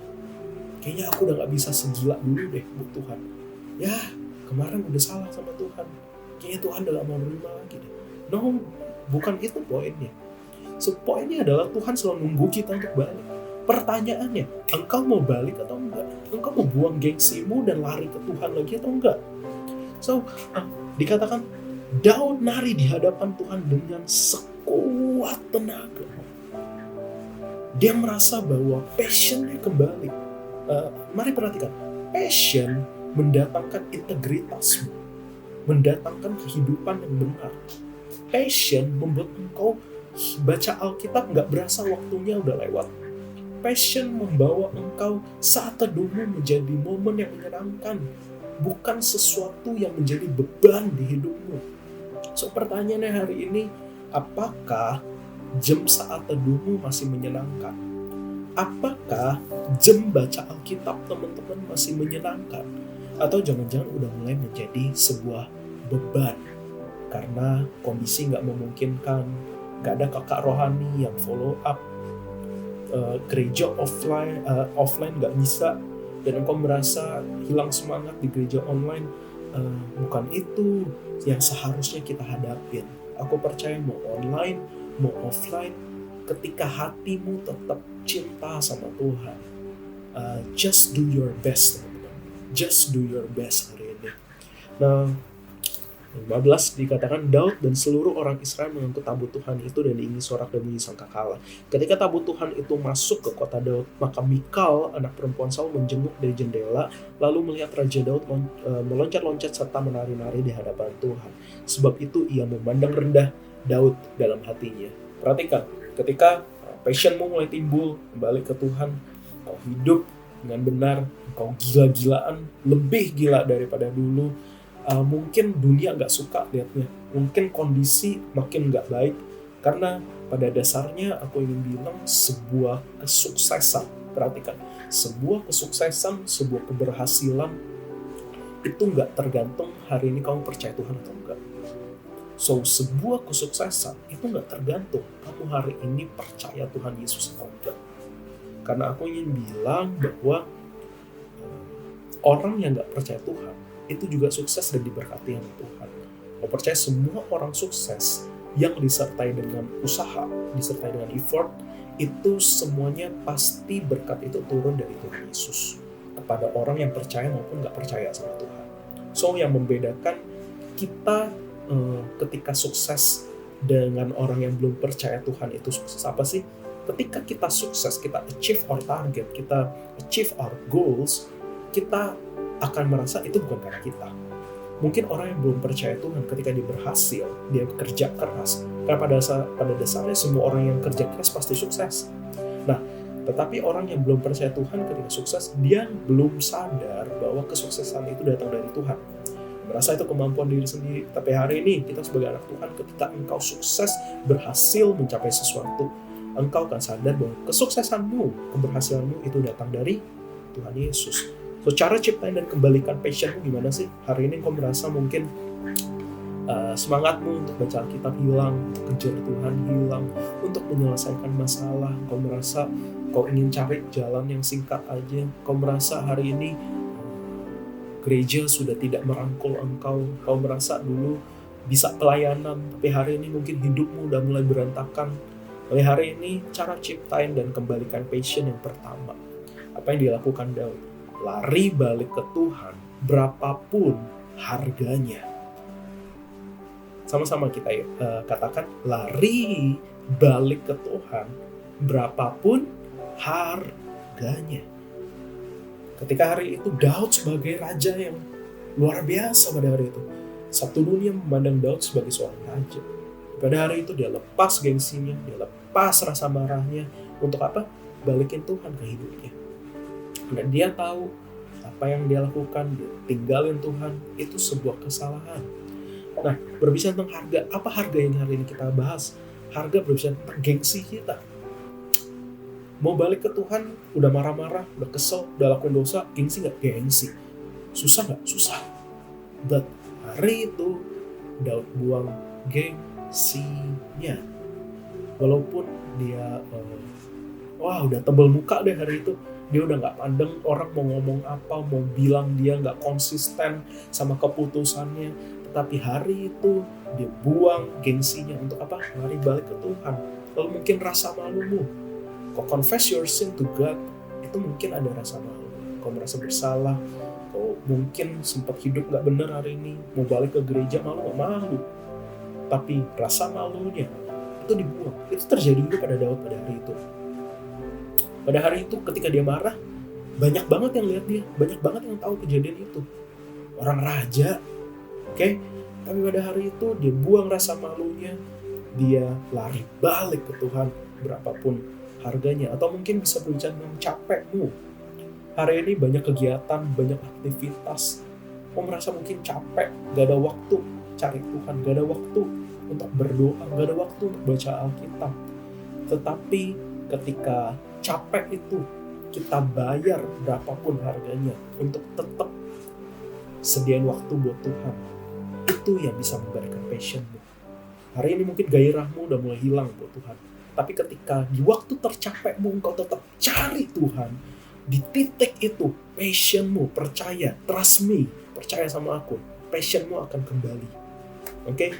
kayaknya aku udah gak bisa segila dulu deh buat Tuhan. Ya kemarin udah salah sama Tuhan, kayaknya Tuhan udah gak mau menerima lagi deh. No, bukan itu poinnya. So, poinnya adalah Tuhan selalu nunggu kita untuk balik. Pertanyaannya, engkau mau balik atau enggak? Engkau mau buang gengsimu dan lari ke Tuhan lagi atau enggak? So, dikatakan Daud nari di hadapan Tuhan dengan sekuat tenaga. Dia merasa bahwa passionnya kembali. Mari perhatikan, passion mendatangkan integritasmu, mendatangkan kehidupan yang benar. Passion membuat engkau baca Alkitab gak berasa waktunya udah lewat. Passion membawa engkau saat teduhmu menjadi momen yang menyenangkan, bukan sesuatu yang menjadi beban di hidupmu. So pertanyaannya hari ini, apakah jam saat teduhmu masih menyenangkan? Apakah jam baca Alkitab teman-teman masih menyenangkan? Atau jangan-jangan udah mulai menjadi sebuah beban karena kondisi gak memungkinkan, gak ada kakak rohani yang follow up, gereja offline gak bisa, dan engkau merasa hilang semangat di gereja online. Bukan itu yang seharusnya kita hadapin. Aku percaya mau online, mau offline, ketika hatimu tetap cinta sama Tuhan, just do your best, teman-teman. Just do your best hari ini. Nah, 15 dikatakan Daud dan seluruh orang Israel mengangkut tabut Tuhan itu dan diiringi sorak dan bunyi sangkakala. Ketika tabut Tuhan itu masuk ke kota Daud, maka Mikal, anak perempuan Saul, menjenguk dari jendela, lalu melihat Raja Daud meloncat-loncat serta menari-nari di hadapan Tuhan. Sebab itu ia memandang rendah Daud dalam hatinya. Perhatikan, ketika passionmu mulai timbul kembali ke Tuhan, kau hidup dengan benar, kau gila-gilaan, lebih gila daripada dulu. Mungkin dunia gak suka lihatnya, mungkin kondisi makin gak baik, karena pada dasarnya aku ingin bilang sebuah kesuksesan, perhatikan, sebuah kesuksesan, sebuah keberhasilan itu gak tergantung hari ini kamu percaya Tuhan atau enggak. So sebuah kesuksesan itu gak tergantung kamu hari ini percaya Tuhan Yesus atau enggak. Karena aku ingin bilang bahwa orang yang gak percaya Tuhan itu juga sukses dan diberkati oleh Tuhan. Aku percaya semua orang sukses yang disertai dengan usaha, disertai dengan effort, itu semuanya pasti berkat itu turun dari Tuhan Yesus kepada orang yang percaya maupun gak percaya sama Tuhan. So yang membedakan kita ketika sukses dengan orang yang belum percaya Tuhan itu sukses apa sih? Ketika kita sukses, kita achieve our target, kita achieve our goals, kita akan merasa itu bukan karena kita. Mungkin orang yang belum percaya Tuhan ketika dia berhasil, dia kerja keras. Karena pada dasarnya semua orang yang kerja keras pasti sukses. Nah, tetapi orang yang belum percaya Tuhan ketika sukses, dia belum sadar bahwa kesuksesan itu datang dari Tuhan. Merasa itu kemampuan diri sendiri. Tapi hari ini kita sebagai anak Tuhan, ketika engkau sukses, berhasil mencapai sesuatu, engkau akan sadar bahwa kesuksesanmu, keberhasilanmu itu datang dari Tuhan Yesus. So, cara ciptain dan kembalikan passionmu gimana sih? Hari ini kau merasa mungkin semangatmu untuk baca Alkitab hilang, untuk kejar Tuhan hilang, untuk menyelesaikan masalah. Kau merasa kau ingin cari jalan yang singkat aja. Kau merasa hari ini gereja sudah tidak merangkul engkau. Kau merasa dulu bisa pelayanan, tapi hari ini mungkin hidupmu udah mulai berantakan. Oleh hari ini, cara ciptain dan kembalikan passion yang pertama. Apa yang dilakukan Daud? Lari balik ke Tuhan berapapun harganya. Sama-sama kita katakan, lari balik ke Tuhan berapapun harganya. Ketika hari itu Daud sebagai raja yang luar biasa pada hari itu, satu dunia memandang Daud sebagai seorang raja. Pada hari itu dia lepas gengsinya, dia lepas rasa marahnya. Untuk apa? Balikin Tuhan ke hidupnya. Dan dia tahu apa yang dia lakukan, dia tinggalin Tuhan, itu sebuah kesalahan. Nah, berbicara tentang harga, apa harga yang hari ini kita bahas? Harga berbicara tentang gengsi kita. Mau balik ke Tuhan, udah marah-marah, udah kesel, udah lakuin dosa, gengsi gak? Gengsi. Susah gak? Susah. But hari itu, Daud buang gengsinya. Walaupun dia wah udah tebel muka deh hari itu. Dia udah gak pandang orang mau ngomong apa, mau bilang dia gak konsisten sama keputusannya. Tetapi hari itu dia buang gengsinya untuk apa? Lari balik ke Tuhan. Lalu mungkin rasa malumu, kau confess your sin to God, itu mungkin ada rasa malu. Kau merasa bersalah, kau mungkin sempat hidup gak benar hari ini, mau balik ke gereja malu. Tapi rasa malunya itu dibuang. Itu terjadi juga pada Daud pada hari itu. Pada hari itu ketika dia marah, banyak banget yang lihat dia, banyak banget yang tahu kejadian itu. Orang raja, oke? Tapi pada hari itu dia buang rasa malunya, dia lari balik ke Tuhan berapapun harganya. Atau mungkin bisa berbicara tentang capekmu. Hari ini banyak kegiatan, banyak aktivitas. Kau merasa mungkin capek, gak ada waktu cari Tuhan, gak ada waktu untuk berdoa, gak ada waktu untuk baca Alkitab. Tetapi ketika capek itu kita bayar berapapun harganya untuk tetap sediain waktu buat Tuhan, itu yang bisa memberikan passionmu. Hari ini mungkin gairahmu udah mulai hilang buat Tuhan, tapi ketika di waktu tercapekmu engkau tetap cari Tuhan, di titik itu passionmu, percaya, trust me, percaya sama aku, passionmu akan kembali. Oke?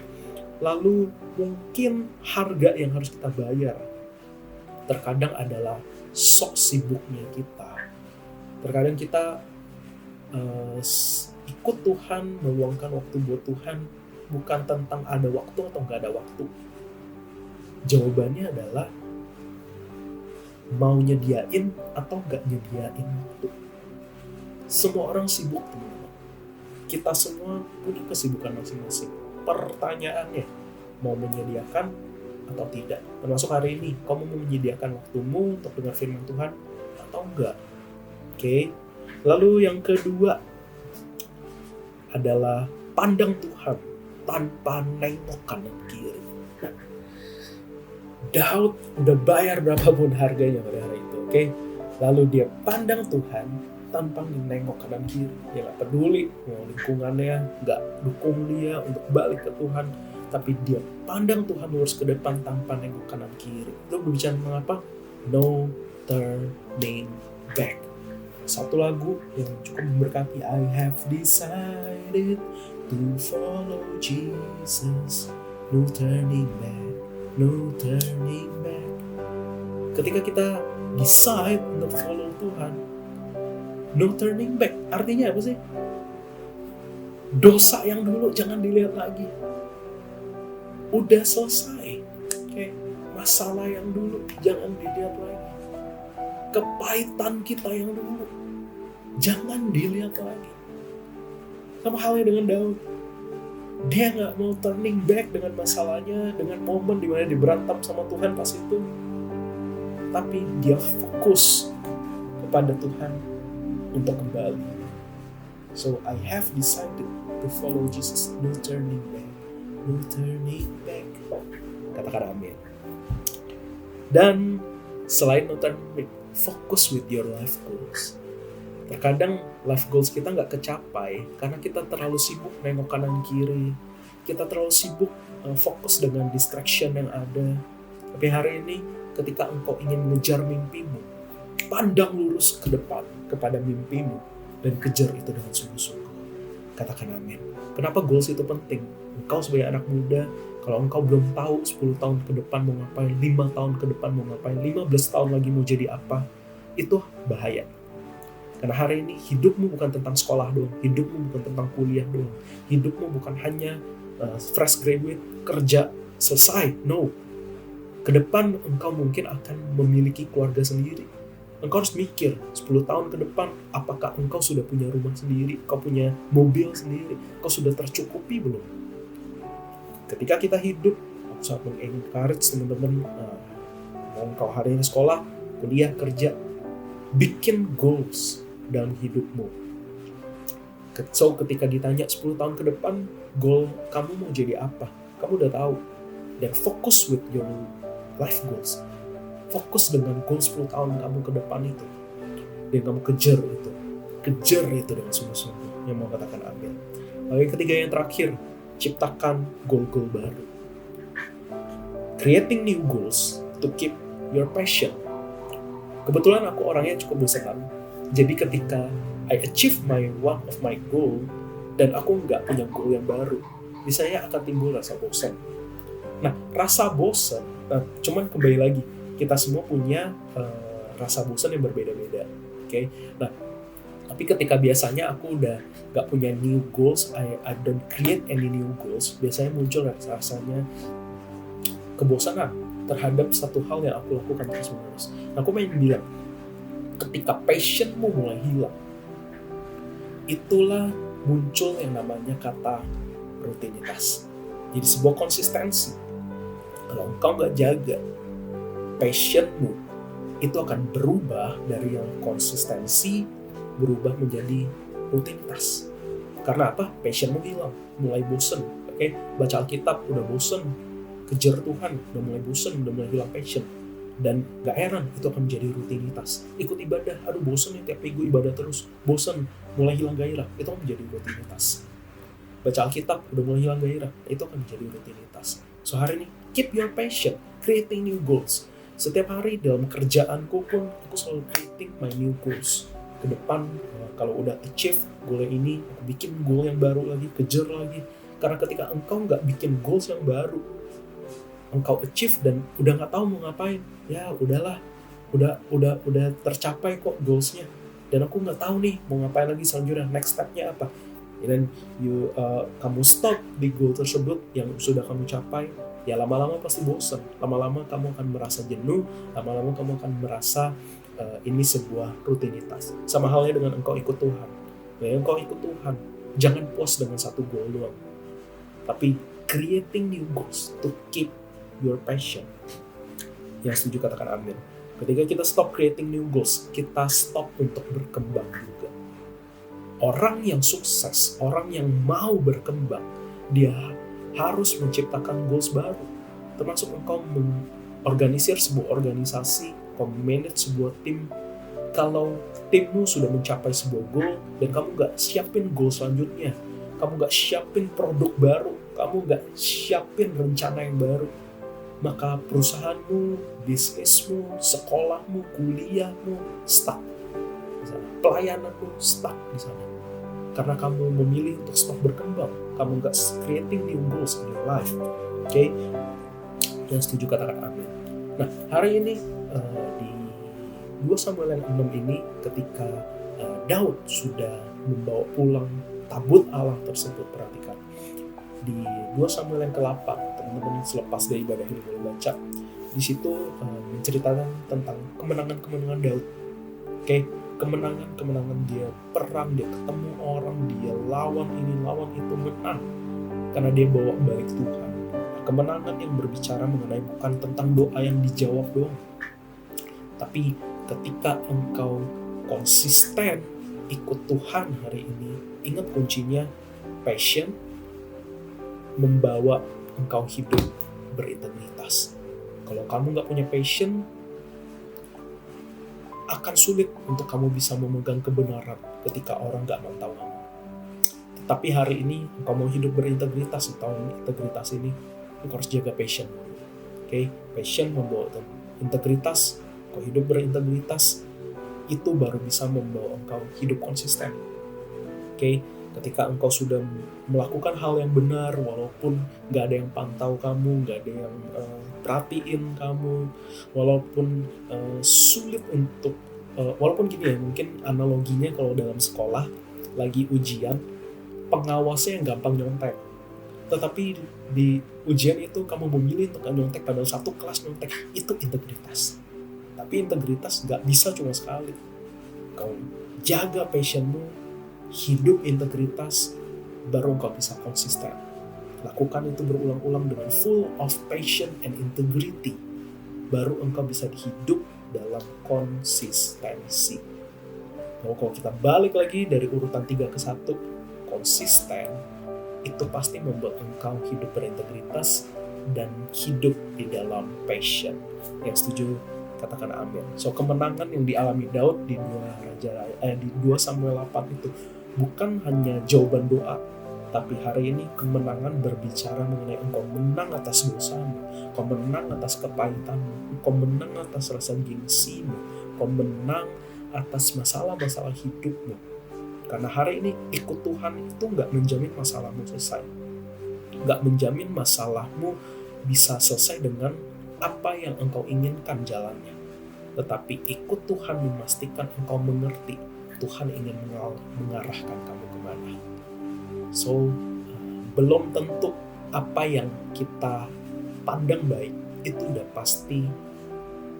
Lalu mungkin harga yang harus kita bayar terkadang adalah sok sibuknya kita. Terkadang kita ikut Tuhan, meluangkan waktu buat Tuhan, bukan tentang ada waktu atau nggak ada waktu. Jawabannya adalah mau nyediain atau nggak nyediain waktu. Semua orang sibuk, teman-teman. Kita semua punya kesibukan masing-masing. Pertanyaannya, mau menyediakan atau tidak? Termasuk hari ini, kamu mau menyediakan waktumu untuk dengar firman Tuhan atau enggak? Oke. Lalu yang kedua adalah pandang Tuhan tanpa nengok kanan kiri. Daud udah bayar berapapun harganya pada hari itu, oke? Lalu dia pandang Tuhan tanpa nengok kanan kiri. Dia gak peduli mau lingkungannya gak dukung dia untuk balik ke Tuhan, tapi dia pandang Tuhan lurus ke depan tanpa nengok kanan kiri. Itu berbicara tentang apa? No turning back. Satu lagu yang cukup memberkati, I have decided to follow Jesus, no turning back, no turning back. Ketika kita decide untuk follow Tuhan, no turning back, artinya apa sih? Dosa yang dulu jangan dilihat lagi. Udah selesai. Oke. Masalah yang dulu jangan dilihat lagi. Kepahitan kita yang dulu jangan dilihat lagi. Sama halnya dengan Daud. Dia gak mau turning back dengan masalahnya, dengan momen dimana dia berantem sama Tuhan pas itu. Tapi dia fokus kepada Tuhan untuk kembali. So I have decided to follow Jesus, no turning back. No turning back. Katakan amin. Dan selain no turning back, focus with your life goals. Terkadang life goals kita nggak kecapai karena kita terlalu sibuk nengok kanan kiri. Kita terlalu sibuk fokus dengan distraction yang ada. Tapi hari ini ketika engkau ingin mengejar mimpimu, pandang lurus ke depan kepada mimpimu dan kejar itu dengan sungguh-sungguh. Katakan amin. Kenapa goals itu penting? Engkau sebagai anak muda, kalau engkau belum tahu 10 tahun ke depan mau ngapain, 5 tahun ke depan mau ngapain, 15 tahun lagi mau jadi apa, itu bahaya. Karena hari ini hidupmu bukan tentang sekolah doang, hidupmu bukan tentang kuliah doang, hidupmu bukan hanya fresh graduate, kerja, selesai. No. Ke depan engkau mungkin akan memiliki keluarga sendiri. Engkau harus mikir 10 tahun ke depan, apakah engkau sudah punya rumah sendiri, engkau punya mobil sendiri, engkau sudah tercukupi belum? Ketika kita hidup, aku sangat mengencourage teman-teman, mau engkau hari ini sekolah, kuliah, kerja, bikin goals dalam hidupmu. So ketika ditanya 10 tahun ke depan, goal kamu mau jadi apa? Kamu udah tahu. Dan fokus with your life goals. Fokus dengan goal 10 tahun kamu ke depan itu. Dan kamu kejar itu. Kejar itu dengan sungguh-sungguh. Yang mau katakan amin. Lalu yang ketiga, yang terakhir, ciptakan goal-goal baru. Creating new goals to keep your passion. Kebetulan aku orangnya cukup bosenan. Jadi ketika I achieve one of my goal dan aku nggak punya goal yang baru, misalnya akan timbul rasa bosan. Nah, rasa bosan, cuman kembali lagi, kita semua punya rasa bosan yang berbeda-beda. Oke. Nah, tapi ketika biasanya aku udah nggak punya new goals, I don't create any new goals, biasanya muncul rasanya kebosanan terhadap satu hal yang aku lakukan terus-menerus. Nah, aku pengen bilang, ketika passionmu mulai hilang, itulah muncul yang namanya kata rutinitas. Jadi sebuah konsistensi. Kalau engkau nggak jaga passionmu, itu akan berubah dari yang konsistensi berubah menjadi rutinitas. Karena apa? Passionmu hilang, mulai bosen. Oke, baca Alkitab udah bosen, kejar Tuhan udah mulai bosen, udah mulai hilang passion. Dan gak heran itu akan menjadi rutinitas. Ikut ibadah, aduh bosen nih tiap minggu ibadah terus, bosen, mulai hilang gairah, itu akan menjadi rutinitas. Baca Alkitab udah mulai hilang gairah, itu akan menjadi rutinitas. So hari ini, keep your passion, creating new goals. Setiap hari dalam kerjaanku pun, aku selalu creating my new goals. Ke depan, kalau udah achieve goal ini, aku bikin goal yang baru lagi, kejar lagi. Karena ketika engkau nggak bikin goals yang baru, engkau achieve dan udah nggak tahu mau ngapain, ya udahlah, udah tercapai kok goalsnya, dan aku nggak tahu nih mau ngapain lagi selanjutnya, next stepnya apa. Dan kamu stop di goal tersebut yang sudah kamu capai, ya lama-lama pasti bosan, lama-lama kamu akan merasa jenuh, lama-lama kamu akan merasa ini sebuah rutinitas. Sama halnya dengan engkau ikut Tuhan. Ya, engkau ikut Tuhan, jangan puas dengan satu goal doang, tapi creating new goals to keep your passion. Yang setuju katakan amin. Ketika kita stop creating new goals, kita stop untuk berkembang juga. Orang yang sukses, orang yang mau berkembang, dia harus menciptakan goals baru. Termasuk engkau mengorganisir sebuah organisasi, manage sebuah tim. Kalau timmu sudah mencapai sebuah goal dan kamu gak siapin goal selanjutnya, kamu gak siapin produk baru, kamu gak siapin rencana yang baru, maka perusahaanmu, bisnismu, sekolahmu, kuliahmu stuck di sana. Pelayananmu stuck di sana. Karena kamu memilih untuk stop berkembang, kamu gak creating new goals in your life. Oke? Yang setuju katakan amin. Nah, hari ini di 2 Samuel yang 6 ini, ketika Daud sudah membawa pulang tabut Allah tersebut, perhatikan. Di 2 Samuel yang ke-8, teman-teman selepas dari ibadah ini boleh baca. Di situ menceritakan tentang kemenangan-kemenangan Daud. Oke, kemenangan-kemenangan dia perang, dia ketemu orang, dia lawan ini, lawan itu, menang. Karena dia bawa balik Tuhan. Kemenangan yang berbicara mengenai bukan tentang doa yang dijawab doang, tapi ketika engkau konsisten ikut Tuhan hari ini, ingat kuncinya passion, membawa engkau hidup berintegritas. Kalau kamu gak punya passion, akan sulit untuk kamu bisa memegang kebenaran ketika orang gak mau tahu kamu. Tetapi hari ini engkau mau hidup berintegritas di tahun integritas ini, engkau harus jaga passion. Oke, passion membawa integritas. Kau hidup berintegritas, itu baru bisa membawa engkau hidup konsisten. Oke, ketika engkau sudah melakukan hal yang benar, walaupun gak ada yang pantau kamu, gak ada yang perhatiin kamu, walaupun sulit untuk, walaupun gini ya, mungkin analoginya kalau dalam sekolah lagi ujian, pengawasnya yang gampang nyontek. Tetapi di ujian itu kamu memilih untuk nyontek, padahal satu kelas nyontek, itu integritas. Tapi integritas gak bisa cuma sekali. Kau jaga passionmu, hidup integritas, baru kau bisa konsisten. Lakukan itu berulang-ulang dengan full of passion and integrity, baru engkau bisa hidup dalam konsistensi. Nah, kalau kita balik lagi dari urutan 3 ke 1, konsisten itu pasti membuat engkau hidup berintegritas dan hidup di dalam passion. Yang setuju katakan amin. So, kemenangan yang dialami Daud di 2 Samuel 8 itu bukan hanya jawaban doa, Tapi hari ini kemenangan berbicara mengenai engkau menang atas dosamu, engkau menang atas kepahitanmu, engkau menang atas rasa gengsimu, engkau menang atas masalah-masalah hidupmu. Karena hari ini ikut Tuhan itu gak menjamin masalahmu selesai, gak menjamin masalahmu bisa selesai dengan apa yang engkau inginkan jalannya. Tetapi ikut Tuhan memastikan engkau mengerti Tuhan ingin mengarahkan kamu kemana. So, belum tentu apa yang kita pandang baik itu udah pasti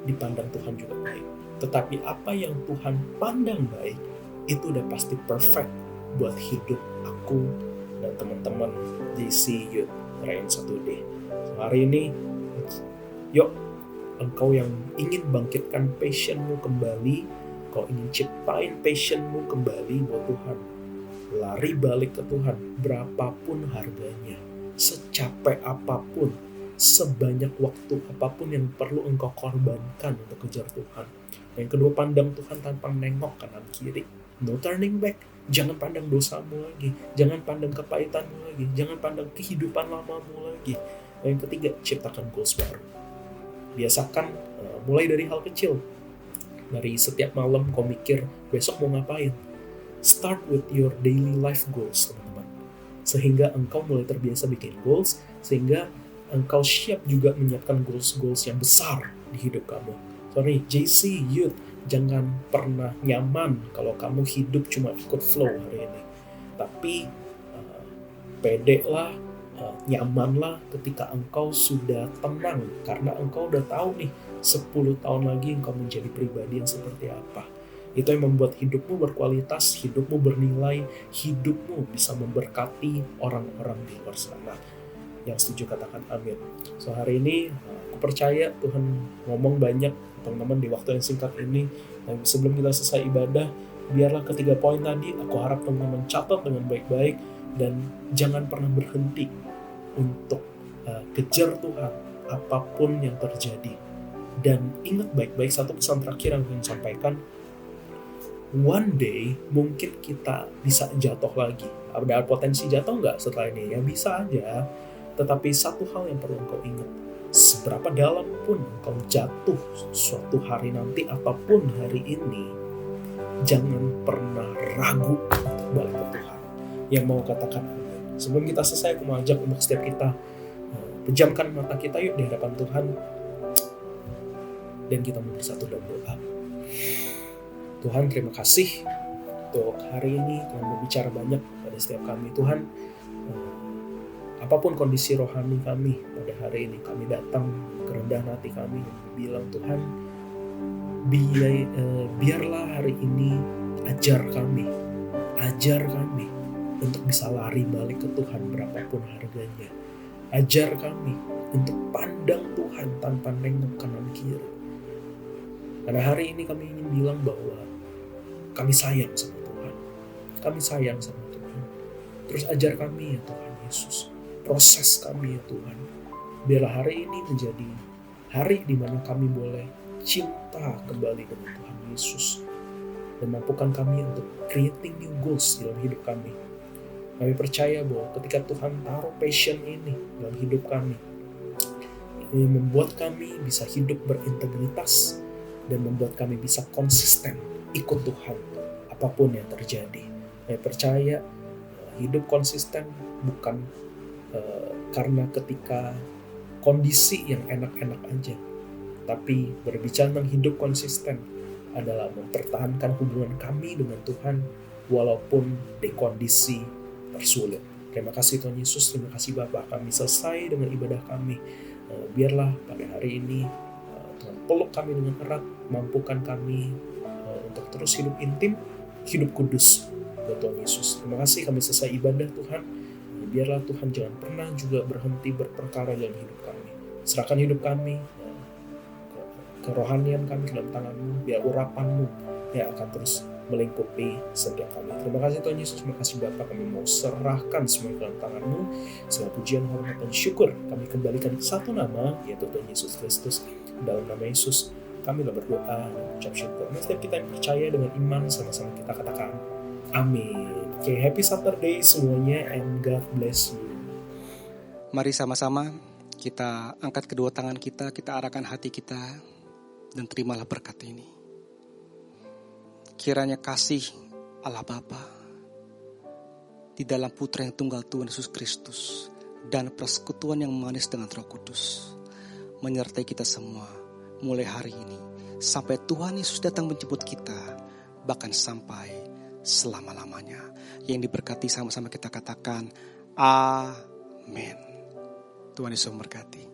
dipandang Tuhan juga baik. Tetapi apa yang Tuhan pandang baik itu udah pasti perfect buat hidup aku dan teman-teman JC Youth Rayon 1D. So, hari ini, yuk, engkau yang ingin bangkitkan passionmu kembali, kau ingin ciptain passionmu kembali buat Tuhan, lari balik ke Tuhan berapapun harganya, secapek apapun, sebanyak waktu apapun yang perlu engkau korbankan untuk kejar Tuhan. Yang kedua, pandang Tuhan tanpa nengok kanan kiri, no turning back. Jangan pandang dosamu lagi, jangan pandang kepahitanmu lagi, jangan pandang kehidupan lamamu lagi. Yang ketiga, ciptakan goals baru. Biasakan mulai dari hal kecil. Dari setiap malam kau mikir besok mau ngapain. Start with your daily life goals, teman-teman. Sehingga engkau mulai terbiasa bikin goals, sehingga engkau siap juga menyiapkan goals-goals yang besar di hidup kamu. Sorry, JC Youth, jangan pernah nyaman kalau kamu hidup cuma ikut flow hari ini. Tapi pede lah, nyamanlah ketika engkau sudah tenang, karena engkau udah tahu nih 10 tahun lagi engkau menjadi pribadi yang seperti apa. Itu yang membuat hidupmu berkualitas, hidupmu bernilai, hidupmu bisa memberkati orang-orang di luar sana. Yang setuju katakan amin. So, hari ini aku percaya Tuhan ngomong banyak teman-teman di waktu yang singkat ini. Dan sebelum kita selesai ibadah, biarlah ketiga poin tadi aku harap teman-teman catat dengan baik-baik, dan jangan pernah berhenti untuk kejar Tuhan apapun yang terjadi. Dan ingat baik-baik satu pesan terakhir yang ingin sampaikan. One day mungkin kita bisa jatuh lagi. Ada potensi jatuh nggak setelah ini? Ya bisa aja. Tetapi satu hal yang perlu engkau ingat, seberapa dalam pun engkau jatuh suatu hari nanti ataupun hari ini, jangan pernah ragu untuk balik ke Tuhan. Yang mau katakan amin. Sebelum kita selesai, aku mau ajak untuk setiap kita pejamkan mata kita yuk di hadapan Tuhan, dan kita mau bersatu dalam doa. Tuhan, terima kasih untuk hari ini. Tuhan berbicara banyak pada setiap kami. Tuhan, apapun kondisi rohani kami pada hari ini, kami datang kerendahan hati kami dan bilang, Tuhan, biarlah hari ini ajar kami untuk bisa lari balik ke Tuhan berapapun harganya. Ajar kami untuk pandang Tuhan tanpa nengok kanan kiri. Karena hari ini kami ingin bilang bahwa kami sayang sama Tuhan. Kami sayang sama Tuhan. Terus ajar kami ya Tuhan Yesus. Proses kami ya Tuhan. Biarlah hari ini menjadi hari di mana kami boleh cinta kembali dengan Tuhan Yesus. Dan mampukan kami untuk creating new goals dalam hidup kami. Kami percaya bahwa ketika Tuhan taruh passion ini dalam hidup kami, ini membuat kami bisa hidup berintegritas dan membuat kami bisa konsisten ikut Tuhan apapun yang terjadi. Saya percaya hidup konsisten bukan karena ketika kondisi yang enak-enak aja, tapi berbicara tentang hidup konsisten adalah mempertahankan hubungan kami dengan Tuhan walaupun di kondisi tersulit. Terima kasih Tuhan Yesus, terima kasih Bapa, kami selesai dengan ibadah kami. Biarlah pada hari ini Tuhan peluk kami dengan erat, mampukan kami untuk terus hidup intim, hidup kudus buat Tuhan Yesus. Terima kasih kami selesai ibadah Tuhan. Biarlah Tuhan jangan pernah juga berhenti berperkara dalam hidup kami. Serahkan hidup kami, kerohanian kami ke dalam tangan-Mu, biar urapan-Mu yang akan terus melingkupi setiap kami. Terima kasih Tuhan Yesus, terima kasih Bapa, kami mau serahkan semua ke dalam tangan-Mu. Segala pujian, hormat, dan syukur kami kembalikan ke satu nama, yaitu Tuhan Yesus Kristus. Dalam nama Yesus kami berdoa dan ucap syukur. Setiap kita yang percaya dengan iman, sama-sama kita katakan Amin. Oke, happy Saturday semuanya and God bless you. Mari sama-sama kita angkat kedua tangan kita arahkan hati kita, dan terimalah berkat ini. Kiranya kasih Allah Bapa di dalam Putra yang tunggal Tuhan Yesus Kristus dan persekutuan yang manis dengan Roh Kudus menyertai kita semua mulai hari ini sampai Tuhan Yesus datang menjemput kita, bahkan sampai selama-lamanya. Yang diberkati sama-sama kita katakan amin. Tuhan Yesus memberkati.